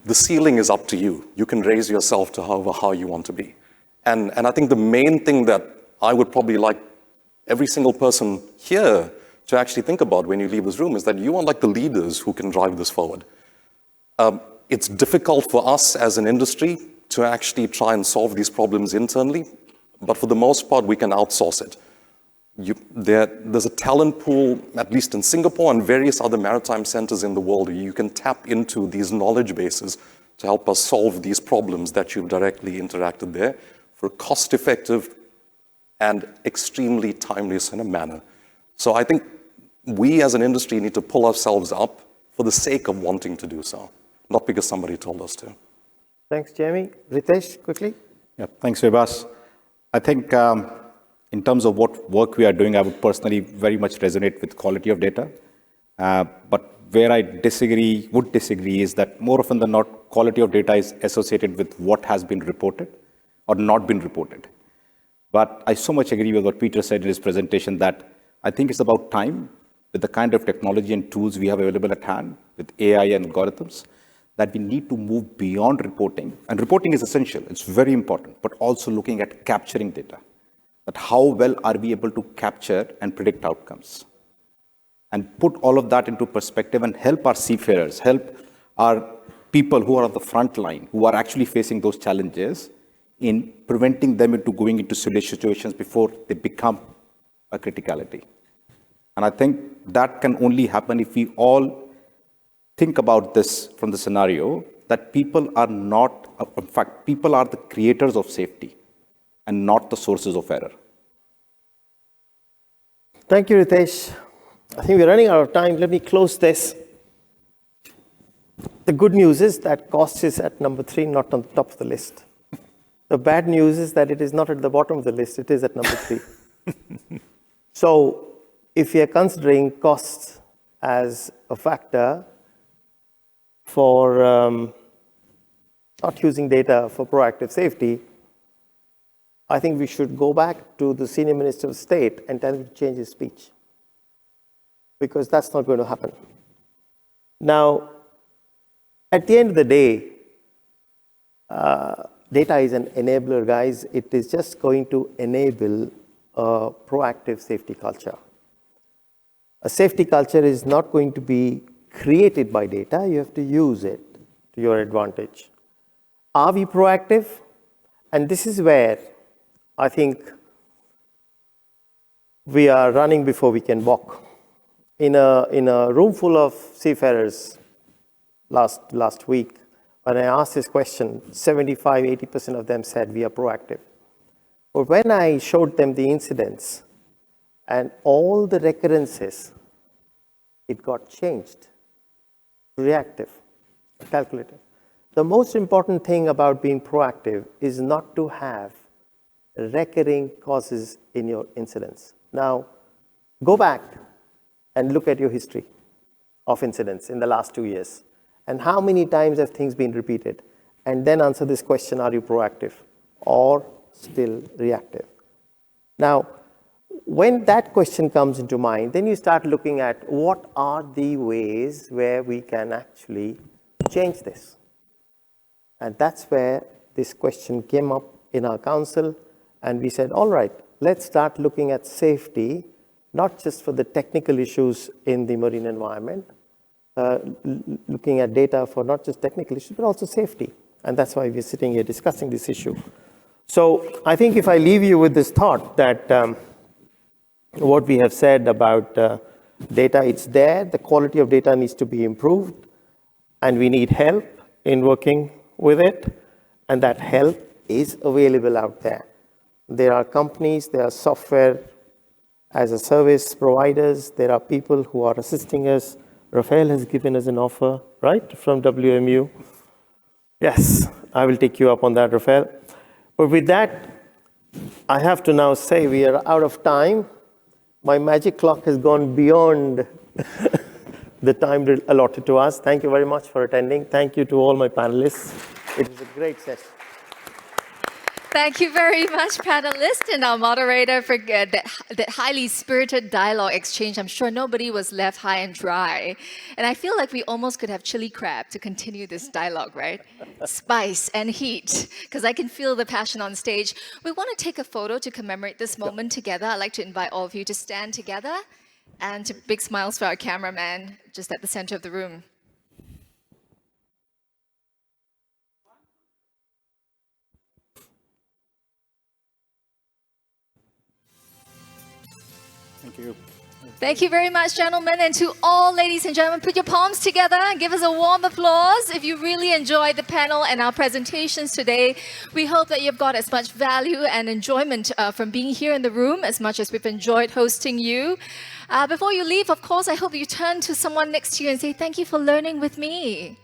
The ceiling is up to you. You can raise yourself to how you want to be. And I think the main thing that I would probably like every single person here to actually think about when you leave this room is that you are like the leaders who can drive this forward. It's difficult for us as an industry to actually try and solve these problems internally, but for the most part, we can outsource it. There's a talent pool, at least in Singapore and various other maritime centers in the world, you can tap into these knowledge bases to help us solve these problems that you've directly interacted there for cost-effective and extremely timely in a manner. So I think we as an industry need to pull ourselves up for the sake of wanting to do so, not because somebody told us to. Thanks, Jamie. Ritesh, quickly. Yeah, thanks, Vibhas. I think in terms of what work we are doing, I would personally very much resonate with quality of data. But where I would disagree is that more often than not, quality of data is associated with what has been reported or not been reported. But I so much agree with what Peter said in his presentation that I think it's about time with the kind of technology and tools we have available at hand with AI and algorithms that we need to move beyond reporting. And reporting is essential. It's very important, but also looking at capturing data. That how well are we able to capture and predict outcomes? And put all of that into perspective and help our seafarers, help our people who are on the front line, who are actually facing those challenges in preventing them into going into silly situations before they become a criticality. And I think that can only happen if we all think about this from the scenario that people are not, in fact, people are the creators of safety and not the sources of error. Thank you, Ritesh. I think we're running out of time. Let me close this. The good news is that cost is at number 3, not on the top of the list. The bad news is that it is not at the bottom of the list. It is at number 3. So if we are considering costs as a factor for not using data for proactive safety, I think we should go back to the Senior Minister of State and tell him to change his speech, because that's not going to happen. Now, at the end of the day, data is an enabler, guys. It is just going to enable a proactive safety culture. A safety culture is not going to be created by data. You have to use it to your advantage. Are we proactive? And this is where I think we are running before we can walk. In a room full of seafarers last week, when I asked this question, 75-80% of them said we are proactive. But when I showed them the incidents and all the recurrences, it got changed, reactive, calculative. The most important thing about being proactive is not to have recurring causes in your incidents. Now, go back and look at your history of incidents in the last 2 years. And how many times have things been repeated? And then answer this question, are you proactive or still reactive? Now, when that question comes into mind, then you start looking at what are the ways where we can actually change this. And that's where this question came up in our council. And we said, all right, let's start looking at safety, not just for the technical issues in the marine environment, looking at data for not just technical issues, but also safety. And that's why we're sitting here discussing this issue. So I think if I leave you with this thought that what we have said about data, it's there, the quality of data needs to be improved, and we need help in working with it, and that help is available out there. There are companies, there are software as a service providers, there are people who are assisting us. Rafael has given us an offer, right, from WMU. Yes, I will take you up on that, Rafael. But with that, I have to now say we are out of time. My magic clock has gone beyond the time allotted to us. Thank you very much for attending. Thank you to all my panelists. It was a great session. Thank you very much, panelists and our moderator, for that highly spirited dialogue exchange. I'm sure nobody was left high and dry. And I feel like we almost could have chili crab to continue this dialogue, right? Spice and heat, because I can feel the passion on stage. We want to take a photo to commemorate this moment together. I'd like to invite all of you to stand together, and to big smiles for our cameraman just at the center of the room. Thank you. Thank you very much, gentlemen. And to all ladies and gentlemen, put your palms together and give us a warm applause if you really enjoyed the panel and our presentations today. We hope that you've got as much value and enjoyment from being here in the room as much as we've enjoyed hosting you. Before you leave, of course, I hope you turn to someone next to you and say, thank you for learning with me.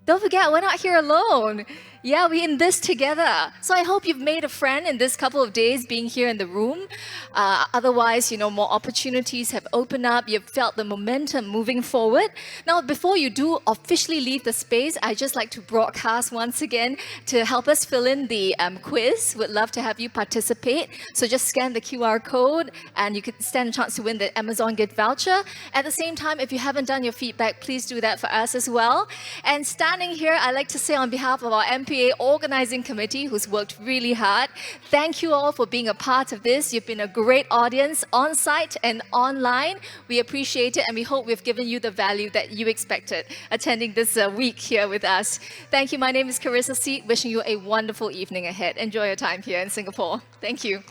Don't forget, we're not here alone. Yeah, we're in this together. So I hope you've made a friend in this couple of days being here in the room. Otherwise, more opportunities have opened up. You've felt the momentum moving forward. Now, before you do officially leave the space, I'd just like to broadcast once again to help us fill in the quiz. We'd love to have you participate. So just scan the QR code and you could stand a chance to win the Amazon gift voucher. At the same time, if you haven't done your feedback, please do that for us as well. And standing here, I'd like to say on behalf of our MPA Organizing Committee, who's worked really hard, thank you all for being a part of this. You've been a great audience on site and online. We appreciate it and we hope we've given you the value that you expected attending this week here with us. Thank you. My name is Carissa Seat, wishing you a wonderful evening ahead. Enjoy your time here in Singapore. Thank you.